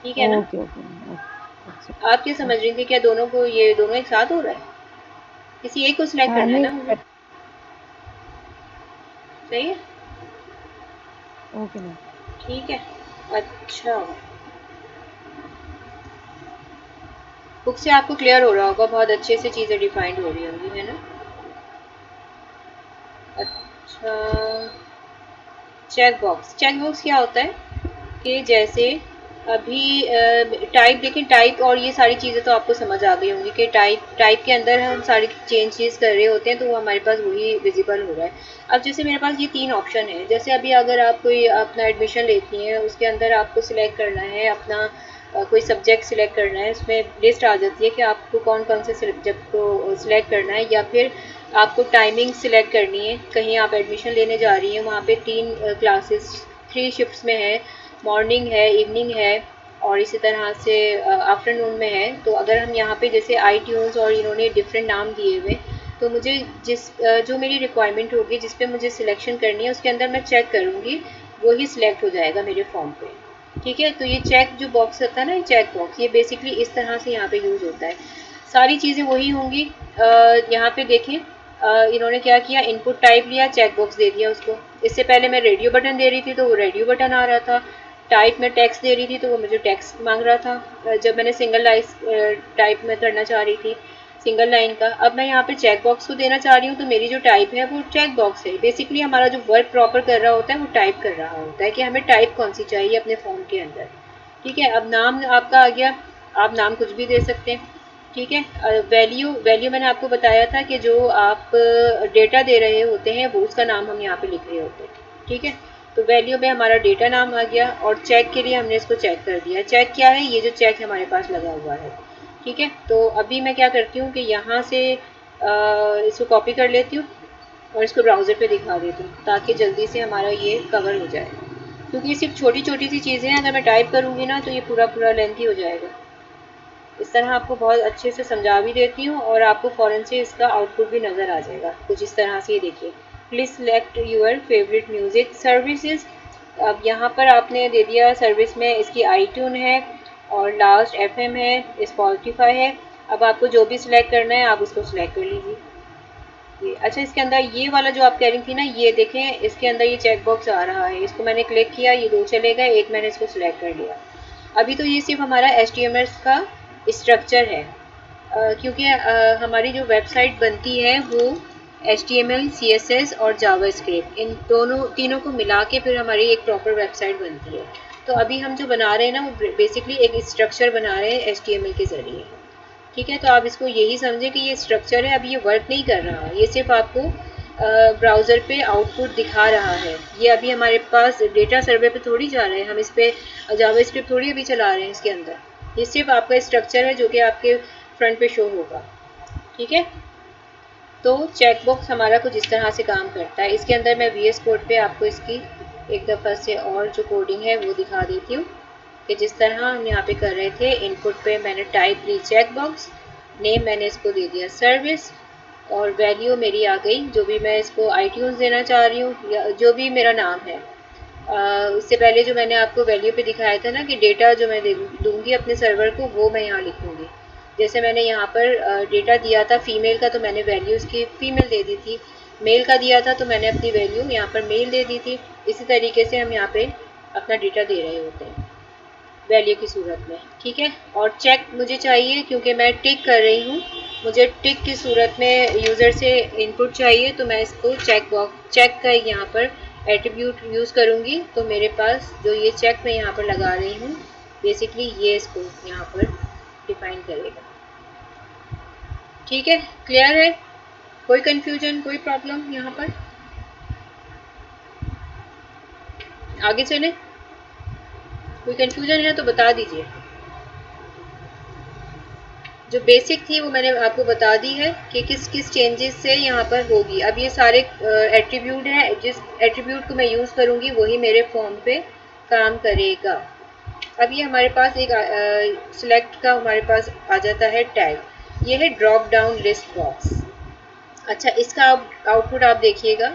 ठीक है ना? ओके ओके मैम, ओके अच्छा। आप क्या समझ रही ओके। थी? क्या दोनों को, ये दोनों एक साथ हो रहा है? किसी एक को सिलेक्ट हाँ करना है नहीं ना मुझे? सही है, ओके मैम। ठीक है। अच्छा, बुक से आपको क्लियर हो रहा होगा, बहुत अच्छे से चीज़ें डिफाइंड हो रही होंगी, है ना? अच्छा, चेक बॉक्स क्या होता है कि जैसे अभी टाइप, लेकिन टाइप और ये सारी चीज़ें तो आपको समझ आ गई होंगी कि टाइप के अंदर हम सारी चेंज कर रहे होते हैं, तो वो हमारे पास वही विजिबल हो रहा है। अब जैसे मेरे पास ये 3 ऑप्शन है, जैसे अभी अगर आप कोई अपना एडमिशन लेती हैं, उसके अंदर आपको सिलेक्ट करना है अपना कोई सब्जेक्ट सिलेक्ट करना है, उसमें लिस्ट आ जाती है कि आपको कौन कौन से सब्जेक्ट को सिलेक्ट करना है, या फिर आपको टाइमिंग सिलेक्ट करनी है। कहीं आप एडमिशन लेने जा रही हैं, वहाँ पे 3 क्लासेस 3 शिफ्ट्स में है, मॉर्निंग है, इवनिंग है, और इसी तरह से आफ्टरनून में है। तो अगर हम यहाँ पे जैसे आई ट्यून्स और इन्होंने डिफरेंट नाम दिए हुए, तो मुझे जो मेरी रिक्वायरमेंट होगी, जिस पे मुझे सिलेक्शन करनी है, उसके अंदर मैं चेक करूँगी, वही सिलेक्ट हो जाएगा मेरे फॉर्म पे। ठीक है, तो ये चेक जो बॉक्स होता है ना, ये चेक बॉक्स, ये बेसिकली इस तरह से यहाँ पे यूज़ होता है। सारी चीज़ें वही होंगी। यहाँ पे देखें, इन्होंने क्या किया, इनपुट टाइप लिया, चेक बॉक्स दे दिया उसको। इससे पहले मैं रेडियो बटन दे रही थी तो वो रेडियो बटन आ रहा था, टाइप में टेक्स्ट दे रही थी तो वो मुझे टेक्स्ट मांग रहा था। जब मैंने सिंगल लाइन टाइप में करना चाह रही थी, सिंगल लाइन का, अब मैं यहाँ पे चेक बॉक्स को देना चाह रही हूँ, तो मेरी जो टाइप है वो चेक बॉक्स है। बेसिकली हमारा जो वर्क प्रॉपर कर रहा होता है वो टाइप कर रहा होता है कि हमें टाइप कौन सी चाहिए अपने फॉर्म के अंदर। ठीक है, अब नाम आपका आ गया, आप नाम कुछ भी दे सकते हैं। ठीक है, वैल्यू वैल्यू मैंने आपको बताया था कि जो आप डेटा दे रहे होते हैं वो उसका नाम हम यहाँ पे लिख रहे होते हैं। ठीक है, तो वैल्यू में हमारा डेटा नाम आ गया, और चेक के लिए हमने इसको चेक कर दिया। चेक क्या है? ये जो चेक हमारे पास लगा हुआ है। ठीक है, तो अभी मैं क्या करती हूँ कि यहाँ से इसको कॉपी कर लेती हूँ और इसको ब्राउज़र पे दिखा देती हूँ, ताकि जल्दी से हमारा ये कवर हो जाए। क्योंकि ये सिर्फ छोटी छोटी सी चीज़ें हैं, अगर मैं टाइप करूँगी ना तो ये पूरा पूरा लेंथी हो जाएगा। इस तरह आपको बहुत अच्छे से समझा भी देती हूँ, और आपको फ़ौरन से इसका आउटपुट भी नज़र आ जाएगा कुछ इस तरह से। ये देखिए, please select your favourite music services. अब यहाँ पर आपने दे दिया सर्विस में, इसकी आई ट्यून है और लास्ट FM है, स्पॉटिफाई है। अब आपको जो भी सिलेक्ट करना है आप उसको सिलेक्ट कर लीजिए। ये अच्छा, इसके अंदर ये वाला जो आप कह रही थी ना, ये देखें, इसके अंदर ये चेक बॉक्स आ रहा है, इसको मैंने क्लिक किया, ये 2 चले गए, एक मैंने इसको सिलेक्ट कर लिया। अभी तो ये सिर्फ हमारा HTML का स्ट्रक्चर है, क्योंकि हमारी जो वेबसाइट बनती है वो HTML CSS और जावास्क्रिप्ट, इन दोनों तीनों को मिला के फिर हमारी एक प्रॉपर वेबसाइट बनती है। तो अभी हम जो बना रहे हैं ना, वो बेसिकली एक स्ट्रक्चर बना रहे हैं HTML के ज़रिए। ठीक है, तो आप इसको यही समझें कि ये स्ट्रक्चर है, अभी ये वर्क नहीं कर रहा, ये सिर्फ आपको ब्राउज़र पे आउटपुट दिखा रहा है। ये अभी हमारे पास डेटा सर्वे पे थोड़ी जा रहे हैं, हम इस पर जावास्क्रिप्ट थोड़ी अभी चला रहे हैं इसके अंदर। ये सिर्फ आपका स्ट्रक्चर है जो कि आपके फ्रंट पे शो होगा। ठीक है, तो चेकबॉक्स हमारा कुछ इस तरह से काम करता है। इसके अंदर मैं VS कोड पे आपको इसकी एक दफ़ा से और जो कोडिंग है वो दिखा देती हूँ, कि जिस तरह हम यहाँ पे कर रहे थे, इनपुट पे मैंने टाइप ली चेक बॉक्स, नेम मैंने इसको दे दिया सर्विस, और वैल्यू मेरी आ गई, जो भी मैं इसको iTunes देना चाह रही हूँ या जो भी मेरा नाम है। उससे पहले जो मैंने आपको वैल्यू पे दिखाया था ना कि डेटा जो मैं दूंगी अपने सर्वर को, वो मैं यहाँ लिखूँगी। जैसे मैंने यहाँ पर डेटा दिया था फीमेल का, तो मैंने वैल्यू उसकी फ़ीमेल दे दी थी। मेल का दिया था तो मैंने अपनी वैल्यू यहाँ पर मेल दे दी थी। इसी तरीके से हम यहाँ पे अपना डेटा दे रहे होते हैं वैल्यू की सूरत में। ठीक है, और चेक मुझे चाहिए क्योंकि मैं टिक कर रही हूँ, मुझे टिक की सूरत में यूज़र से इनपुट चाहिए, तो मैं इसको चेक बॉक्स चेक का यहाँ पर एट्रीब्यूट यूज़ करूँगी। तो मेरे पास जो ये चेक मैं यहाँ पर लगा रही हूँ, बेसिकली ये इसको यहाँ पर डिफाइन करेगा। ठीक है, क्लियर है? कोई कन्फ्यूजन, कोई प्रॉब्लम यहाँ पर? आगे चलें? कोई कंफ्यूजन है तो बता दीजिए। जो बेसिक थी वो मैंने आपको बता दी है कि किस किस चेंजेस से यहाँ पर होगी। अब ये सारे एट्रीब्यूट हैं, जिस एट्रीब्यूट को मैं यूज़ करूँगी वही मेरे फॉर्म पे काम करेगा। अब ये हमारे पास एक सिलेक्ट का हमारे पास आ जाता है टैग। ये है ड्रॉप डाउन लिस्ट बॉक्स। अच्छा, इसका आउटपुट आप देखिएगा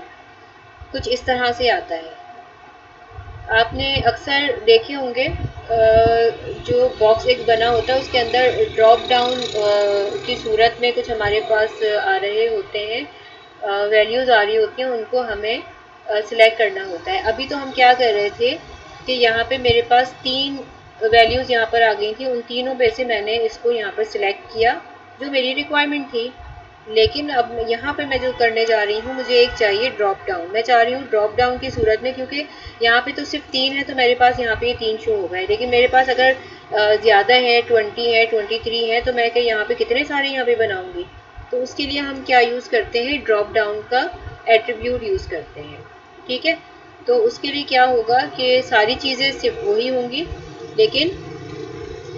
कुछ इस तरह से आता है। आपने अक्सर देखे होंगे जो बॉक्स एक बना होता है उसके अंदर ड्रॉप डाउन की सूरत में कुछ हमारे पास आ रहे होते हैं, वैल्यूज़ आ रही होती हैं, उनको हमें सिलेक्ट करना होता है। अभी तो हम क्या कर रहे थे कि यहाँ पे मेरे पास 3 वैल्यूज़ यहाँ पर आ गई थी, उन तीनों में से मैंने इसको यहाँ पर सिलेक्ट किया जो मेरी रिक्वायरमेंट थी। लेकिन अब यहाँ पे मैं जो करने जा रही हूँ, मुझे एक चाहिए ड्रॉप डाउन। मैं चाह रही हूँ ड्रॉप डाउन की सूरत में, क्योंकि यहाँ पे तो सिर्फ 3 है तो मेरे पास यहाँ पे 3 शो हो गए, लेकिन मेरे पास अगर ज़्यादा है, 20 है, 23 है, तो मैं क्या यहाँ पे कितने सारे यहाँ पे बनाऊँगी। तो उसके लिए हम क्या यूज़ करते हैं, ड्रॉप डाउन का एट्रीब्यूट यूज़ करते हैं। ठीक है, तो उसके लिए क्या होगा कि सारी चीज़ें सिर्फ वही होंगी, लेकिन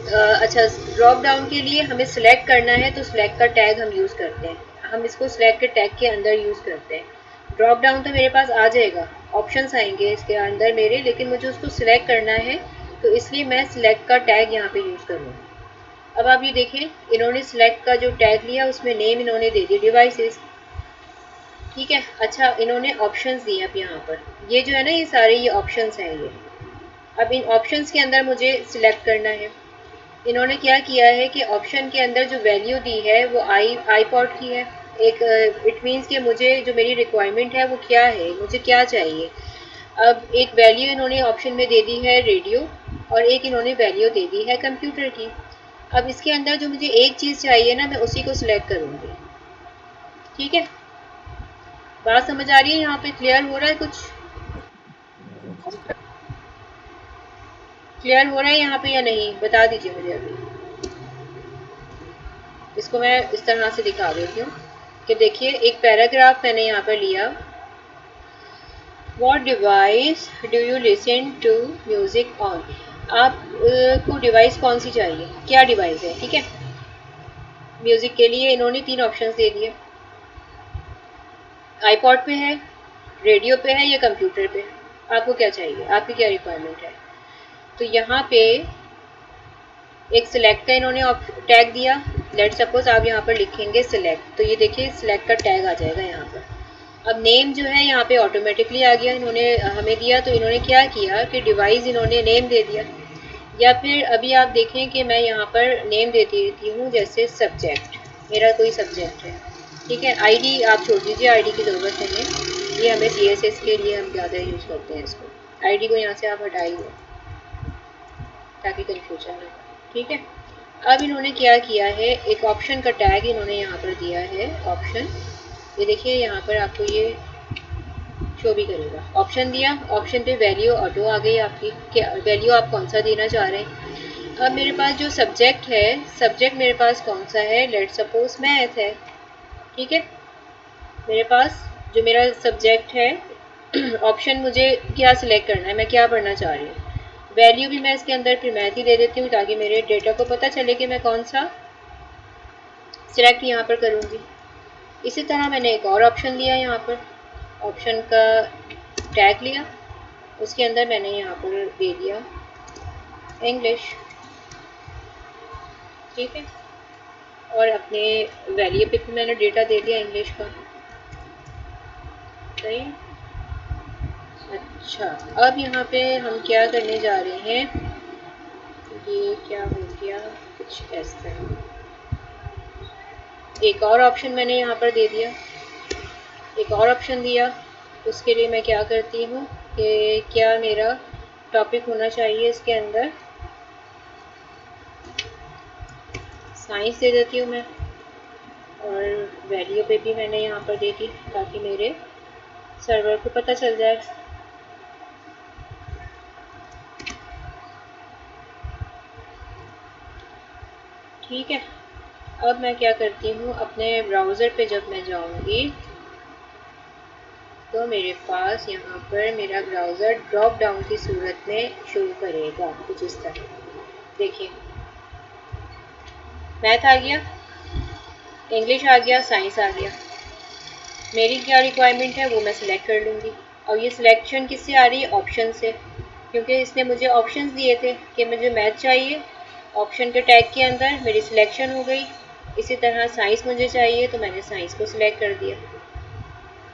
अच्छा, ड्रॉप डाउन के लिए हमें सिलेक्ट करना है तो सिलेक्ट का टैग हम यूज़ करते हैं। हम इसको सिलेक्ट के टैग के अंदर यूज़ करते हैं। ड्रॉप डाउन तो मेरे पास आ जाएगा, ऑप्शंस आएंगे इसके अंदर मेरे, लेकिन मुझे उसको सिलेक्ट करना है तो इसलिए मैं सिलेक्ट का टैग यहाँ पे यूज़ करूँगी। अब आप ये देखें, इन्होंने सिलेक्ट का जो टैग लिया उसमें नेम इन्होंने दे दिया डिवाइसेस। ठीक है, अच्छा, इन्होंने ऑप्शंस दिए। अब यहाँ पर ये जो है ना, ये सारे ये ऑप्शंस हैं ये। अब इन ऑप्शंस के अंदर मुझे सिलेक्ट करना है। इन्होंने क्या किया है कि ऑप्शन के अंदर जो वैल्यू दी है वो आईपॉड की है। एक इट मीन्स कि मुझे जो मेरी रिक्वायरमेंट है वो क्या है, मुझे क्या चाहिए। अब एक वैल्यू इन्होंने ऑप्शन में दे दी है रेडियो, और एक इन्होंने वैल्यू दे दी है कंप्यूटर की। अब इसके अंदर जो मुझे एक चीज़ चाहिए ना, मैं उसी को सिलेक्ट करूँगी। ठीक है, बात समझ आ रही है? यहाँ पे क्लियर हो रहा है? कुछ क्लियर हो रहा है यहाँ पे या नहीं, बता दीजिए मुझे। अभी इसको मैं इस तरह से दिखा देती हूँ कि देखिए, एक पैराग्राफ मैंने यहाँ पर लिया। What device do you listen to music on? आप को डिवाइस कौन सी चाहिए, क्या डिवाइस है। ठीक है, म्यूजिक के लिए इन्होंने 3 ऑप्शंस दे दिए। आईपॉड पे है, रेडियो पे है, या कंप्यूटर पे। आपको क्या चाहिए, आपकी क्या रिक्वायरमेंट है। तो यहाँ पे एक सिलेक्ट का इन्होंने टैग दिया। लेट सपोज आप यहाँ पर लिखेंगे सिलेक्ट, तो ये देखिए सिलेक्ट का टैग आ जाएगा यहाँ पर। अब नेम जो है यहाँ पे ऑटोमेटिकली आ गया, इन्होंने हमें दिया। तो इन्होंने क्या किया कि डिवाइस इन्होंने नेम दे दिया। या फिर अभी आप देखें कि मैं यहाँ पर नेम दे देती हूँ, जैसे सब्जेक्ट, मेरा कोई सब्जेक्ट है। ठीक है, आईडी आप छोड़ दीजिए, आईडी की ज़रूरत नहीं है, ये हमें सीएसएस के लिए हम ज़्यादा यूज़ करते हैं इसको। आईडी को यहाँ से आप हटाइए ताकि कन्फ्यूजन ना हो। ठीक है, अब इन्होंने क्या किया है, एक ऑप्शन का टैग इन्होंने यहाँ पर दिया है, ऑप्शन। ये देखिए यहाँ पर आपको ये शो भी करेगा। ऑप्शन दिया, ऑप्शन पे वैल्यू ऑटो आ गई आपकी, क्या वैल्यू आप कौन सा देना चाह रहे हैं। अब मेरे पास जो सब्जेक्ट है, सब्जेक्ट मेरे पास कौन सा है, लेट सपोज मैथ है। ठीक है, मेरे पास जो मेरा सब्जेक्ट है, ऑप्शन मुझे क्या सिलेक्ट करना है, मैं क्या पढ़ना चाह रही हूँ। वैल्यू भी मैं इसके अंदर फिर मैथ ही दे देती हूँ ताकि मेरे डेटा को पता चले कि मैं कौन सा सिलेक्ट यहाँ पर करूँगी। इसी तरह मैंने एक और ऑप्शन लिया, यहाँ पर ऑप्शन का टैग लिया, उसके अंदर मैंने यहाँ पर दे दिया इंग्लिश। ठीक है, और अपने वैल्यू पे भी मैंने डेटा दे दिया इंग्लिश का। सही है। अच्छा, अब यहाँ पे हम क्या करने जा रहे हैं, ये क्या हो गया, कुछ ऐसा। एक और ऑप्शन मैंने यहाँ पर दे दिया, एक और ऑप्शन दिया। उसके लिए मैं क्या करती हूँ कि क्या मेरा टॉपिक होना चाहिए इसके अंदर, साइंस दे देती हूँ मैं, और वैल्यू पे भी मैंने यहाँ पर दे दी ताकि मेरे सर्वर को पता चल जाए। ठीक है, अब मैं क्या करती हूँ, अपने ब्राउज़र पे जब मैं जाऊँगी तो मेरे पास यहाँ पर मेरा ब्राउज़र ड्रॉप डाउन की सूरत में शो करेगा कुछ इस तरह। देखिए, मैथ आ गया, इंग्लिश आ गया, साइंस आ गया। मेरी क्या रिक्वायरमेंट है वो मैं सिलेक्ट कर लूँगी। और ये सिलेक्शन किससे आ रही है? ऑप्शन से, क्योंकि इसने मुझे ऑप्शंस दिए थे कि मुझे मैथ चाहिए। ऑप्शन के टैग के अंदर मेरी सिलेक्शन हो गई। इसी तरह साइंस मुझे चाहिए तो मैंने साइंस को सिलेक्ट कर दिया।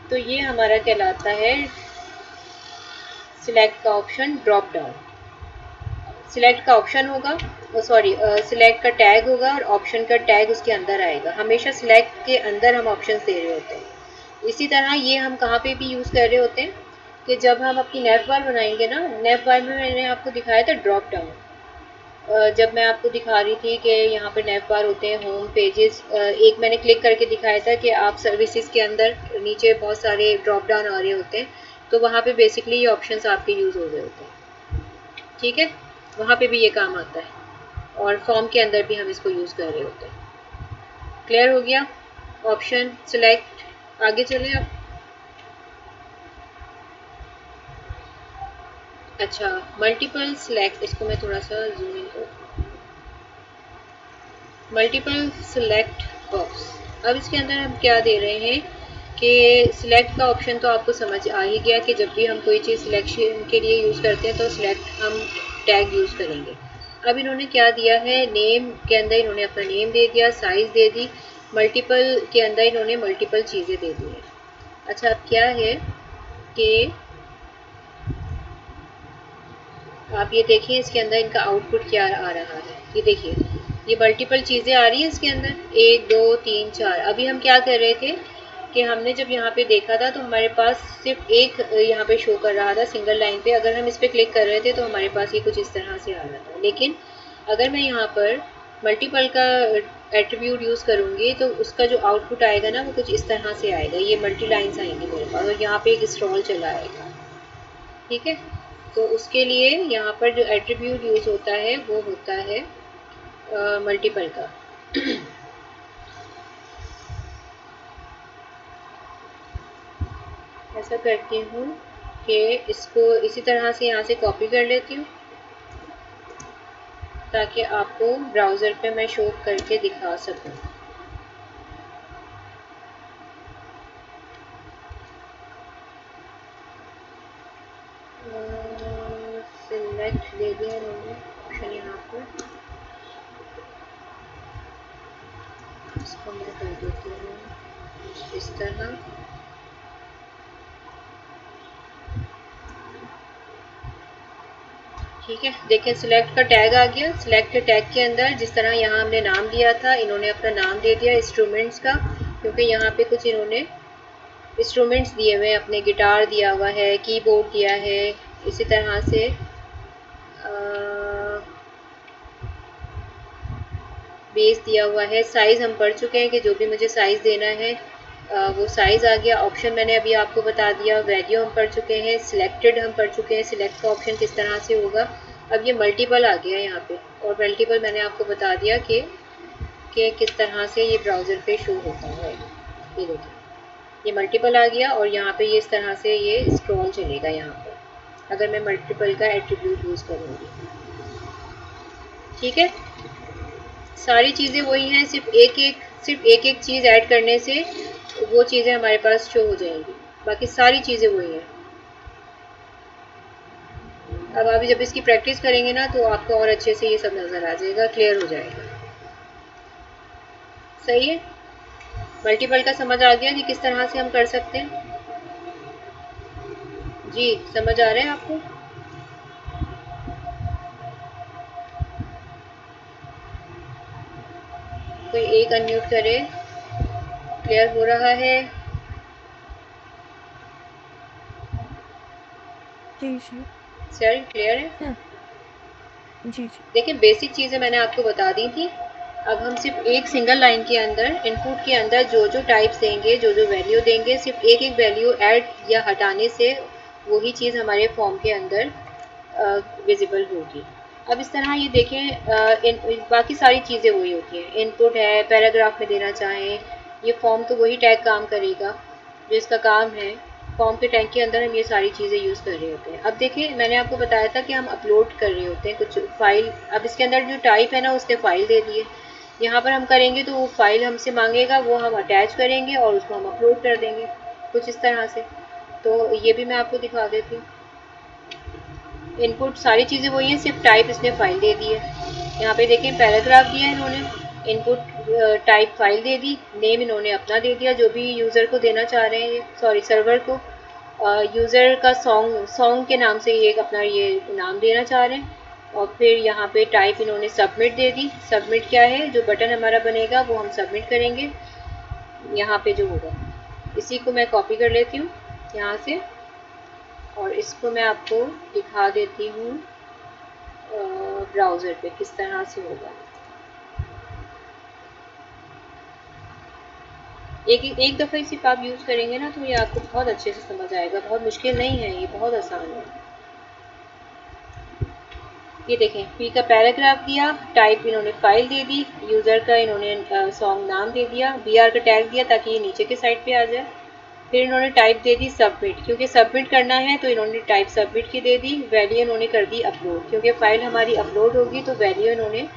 तो ये हमारा कहलाता है सिलेक्ट का ऑप्शन ड्रॉप डाउन। सिलेक्ट का ऑप्शन होगा, सॉरी सिलेक्ट का टैग होगा और ऑप्शन का टैग उसके अंदर आएगा। हमेशा सिलेक्ट के अंदर हम ऑप्शन दे रहे होते हैं। इसी तरह ये हम कहाँ पे भी यूज़ कर रहे होते हैं कि जब हम अपनी नेव बार बनाएंगे ना, नेव बार में मैंने आपको दिखाया था ड्रॉप डाउन। जब मैं आपको दिखा रही थी कि यहाँ पे नेव बार होते हैं, होम पेजेस, एक मैंने क्लिक करके दिखाया था कि आप सर्विसेज के अंदर नीचे बहुत सारे ड्रॉप डाउन आ रहे होते हैं, तो वहाँ पे बेसिकली ये ऑप्शंस आपके यूज़ हो रहे होते हैं। ठीक है, वहाँ पे भी ये काम आता है और फॉर्म के अंदर भी हम इसको यूज़ कर रहे होते हैं। क्लियर हो गया? ऑप्शन सिलेक्ट, आगे चलें आप। अच्छा, मल्टीपल सिलेक्ट, इसको मैं थोड़ा सा जूम इन करूँ। मल्टीपल सिलेक्ट बॉक्स, अब इसके अंदर हम क्या दे रहे हैं कि सिलेक्ट का ऑप्शन तो आपको समझ आ ही गया कि जब भी हम कोई चीज़ सिलेक्शन के लिए यूज़ करते हैं तो सिलेक्ट हम टैग यूज़ करेंगे। अब इन्होंने क्या दिया है, नेम के अंदर इन्होंने अपना नेम दे दिया, साइज़ दे दी, मल्टीपल के अंदर इन्होंने मल्टीपल चीज़ें दे दी हैं। अच्छा, अब क्या है कि आप ये देखिए इसके अंदर इनका आउटपुट क्या आ रहा है। ये देखिए, ये मल्टीपल चीज़ें आ रही हैं इसके अंदर, 1 2 3 4। अभी हम क्या कर रहे थे कि हमने जब यहाँ पे देखा था तो हमारे पास सिर्फ एक यहाँ पे शो कर रहा था सिंगल लाइन पे। अगर हम इस पर क्लिक कर रहे थे तो हमारे पास ये कुछ इस तरह से आ रहा था। लेकिन अगर मैं यहाँ पर मल्टीपल का एट्रीब्यूट यूज़ करूँगी तो उसका जो आउटपुट आएगा ना वो कुछ इस तरह से आएगा। ये मल्टी लाइन्स आएंगी मेरे पास और यहाँ पे एक स्क्रॉल चला आएगा। ठीक है, तो उसके लिए यहाँ पर जो एट्रीब्यूट यूज़ होता है वो होता है मल्टीपल का। ऐसा करती हूँ कि इसको इसी तरह से यहाँ से कॉपी कर लेती हूँ ताकि आपको ब्राउज़र पे मैं शो करके दिखा सकूँ। सिलेक्ट दे दिया इन्होंने ऑप्शन यहाँ पर, इसको मैं कर देती हूँ इस तरह। ठीक है, देखें सिलेक्ट का टैग आ गया। सिलेक्ट के टैग के अंदर जिस तरह यहाँ हमने नाम दिया था, इन्होंने अपना नाम दे दिया इंस्ट्रूमेंट्स का, क्योंकि यहाँ पे कुछ इन्होंने इंस्ट्रूमेंट्स दिए हुए हैं, अपने गिटार दिया हुआ है, कीबोर्ड दिया है, इसी तरह से बेस दिया हुआ है। साइज़ हम पढ़ चुके हैं कि जो भी मुझे साइज़ देना है वो साइज़ आ गया। ऑप्शन मैंने अभी आपको बता दिया। वैल्यू हम पढ़ चुके हैं, सिलेक्टेड हम पढ़ चुके हैं, सिलेक्ट का ऑप्शन किस तरह से होगा। अब ये मल्टीपल आ गया यहाँ पे, और मल्टीपल मैंने आपको बता दिया कि किस तरह से ये ब्राउज़र पे शो होता है। ये देखिए, ये मल्टीपल आ गया और यहाँ पे ये इस तरह से ये स्क्रॉल चलेगा यहाँ पर अगर मैं मल्टीपल का एट्रीब्यूट यूज़ करूँगी। ठीक है, सारी चीज़ें वही हैं, सिर्फ एक एक चीज़ ऐड करने से वो चीज़ें हमारे पास शो हो जाएंगी, बाकी सारी चीज़ें वही हैं। अब अभी जब इसकी प्रैक्टिस करेंगे ना तो आपको और अच्छे से ये सब नज़र आ जाएगा, क्लियर हो जाएगा। सही है, मल्टीपल का समझ आ गया कि किस तरह से हम कर सकते हैं। जी, समझ आ रहा है आपको? कोई एक अनम्यूट करे, क्लियर हो रहा है? जी जी। सर क्लियर है? हाँ, जी जी। देखिए, बेसिक चीज़ें मैंने आपको बता दी थी। अब हम सिर्फ एक सिंगल लाइन के अंदर इनपुट के अंदर जो जो टाइप्स देंगे, जो जो वैल्यू देंगे, सिर्फ एक एक वैल्यू ऐड या हटाने से वही चीज़ हमारे फॉर्म के अंदर विजिबल होगी। अब इस तरह ये देखें, बाकी सारी चीज़ें वही होती हैं। इनपुट है, पैराग्राफ में देना चाहें, ये फॉर्म तो वही टैग काम करेगा जो इसका काम है। फॉर्म के टैग के अंदर हम ये सारी चीज़ें यूज़ कर रहे होते हैं। अब देखिए मैंने आपको बताया था कि हम अपलोड कर रहे होते हैं कुछ फाइल। अब इसके अंदर जो टाइप है ना उसने फ़ाइल दे दी है। यहाँ पर हम करेंगे तो वो फाइल हमसे मांगेगा, वो हम अटैच करेंगे और उसको हम अपलोड कर देंगे कुछ इस तरह से। तो ये भी मैं आपको दिखा देती हूँ। इनपुट सारी चीज़ें वही हैं, सिर्फ टाइप इसने फाइल दे दी है। यहाँ पे देखें पैराग्राफ दिया है इन्होंने, इनपुट टाइप फाइल दे दी, नेम इन्होंने अपना दे दिया जो भी यूज़र को देना चाह रहे हैं, सॉरी सर्वर को। यूज़र का सॉन्ग के नाम से ये अपना ये नाम देना चाह रहे हैं। और फिर यहाँ पे टाइप इन्होंने सबमिट दे दी। सबमिट क्या है, जो बटन हमारा बनेगा वो हम सबमिट करेंगे यहाँ पे जो होगा। इसी को मैं कॉपी कर लेती हूँ यहाँ से और इसको मैं आपको दिखा देती हूँ ब्राउज़र पे किस तरह से होगा। एक दफ़ा सिर्फ आप यूज़ करेंगे ना तो ये आपको बहुत अच्छे से समझ आएगा। बहुत मुश्किल नहीं है, ये बहुत आसान है। ये देखें, पी का पैराग्राफ दिया, टाइप इन्होंने फाइल दे दी, यूज़र का इन्होंने सॉन्ग नाम दे दिया, बीआर का टैग दिया ताकि ये नीचे के साइड पे आ जाए। फिर इन्होंने टाइप दे दी सबमिट, क्योंकि सबमिट करना है तो इन्होंने टाइप सबमिट की दे दी। वैल्यू इन्होंने कर दी अपलोड, क्योंकि फ़ाइल हमारी अपलोड होगी तो वैल्यू इन्होंने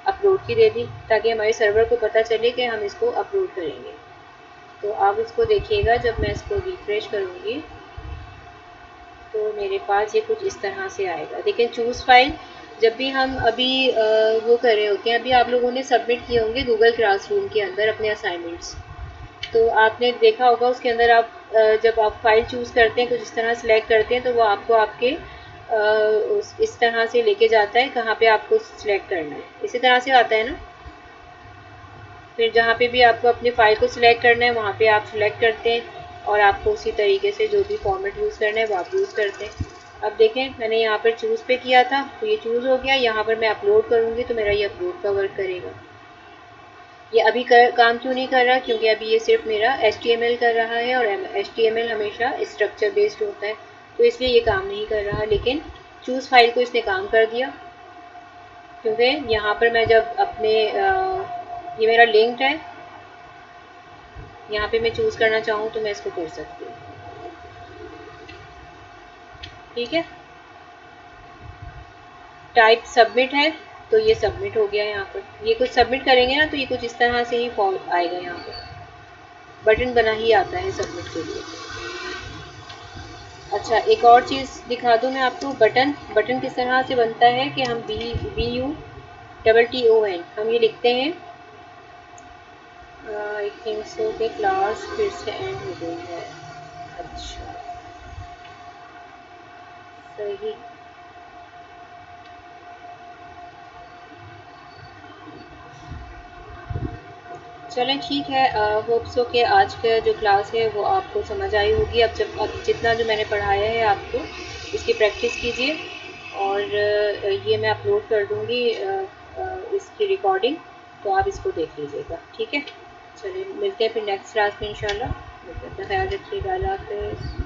अपलोड की दे दी ताकि हमारे सर्वर को पता चले कि हम इसको अपलोड करेंगे। तो आप इसको देखिएगा, जब मैं इसको रिफ्रेश करूँगी तो मेरे पास ये कुछ इस तरह से आएगा। देखिए चूज़ फाइल, जब भी हम अभी वो कर रहे होते हैं, अभी आप लोगों ने सबमिट किए होंगे गूगल क्लासरूम के अंदर अपने असाइनमेंट्स, तो आपने देखा होगा उसके अंदर आप जब आप फाइल चूज़ करते हैं कुछ इस तरह सेलेक्ट करते हैं तो वो आपको आपके इस तरह से लेके जाता है कहाँ पे आपको सिलेक्ट करना है, इसी तरह से आता है ना। फिर जहाँ पे भी आपको अपने फ़ाइल को सिलेक्ट करना है वहाँ पे आप सिलेक्ट करते हैं और आपको उसी तरीके से जो भी फॉर्मेट यूज़ करना है वो आप यूज़ करते हैं। अब देखें मैंने यहाँ पर चूज़ पे किया था तो ये चूज़ हो गया। यहाँ पर मैं अपलोड करूँगी तो मेरा ये अपलोड का वर्क करेगा। ये अभी काम क्यों नहीं कर रहा, क्योंकि अभी ये सिर्फ मेरा HTML कर रहा है और HTML हमेशा स्ट्रक्चर बेस्ड होता है तो इसलिए ये काम नहीं कर रहा। लेकिन चूज़ फाइल को इसने काम कर दिया, क्योंकि यहाँ पर मैं जब अपने ये मेरा लिंक्ड है, यहाँ पे मैं चूज़ करना चाहूँ तो मैं इसको कर सकती हूँ। ठीक है, टाइप सबमिट है तो ये सबमिट हो गया। यहाँ पर ये कुछ सबमिट करेंगे ना तो ये कुछ इस तरह से ही फॉल आएगा। यहाँ पर बटन बना ही आता है सबमिट के लिए। अच्छा एक और चीज़ दिखा दूँ मैं आपको, बटन किस तरह से बनता है कि हम BUTTON हम ये लिखते हैं। आई थिंक सो कि क्लास फिर से एंड हो गई है। अच्छा सही, चलें ठीक है। होप सो कि आज का जो क्लास है वो आपको समझ आई होगी। अब जितना जो मैंने पढ़ाया है आपको इसकी प्रैक्टिस कीजिए और ये मैं अपलोड कर दूँगी इसकी रिकॉर्डिंग, तो आप इसको देख लीजिएगा। ठीक है, चलिए मिलते हैं फिर नेक्स्ट क्लास में इंशाल्लाह। अपना ख्याल रखिएगा। अल्लाह हाफ़िज़।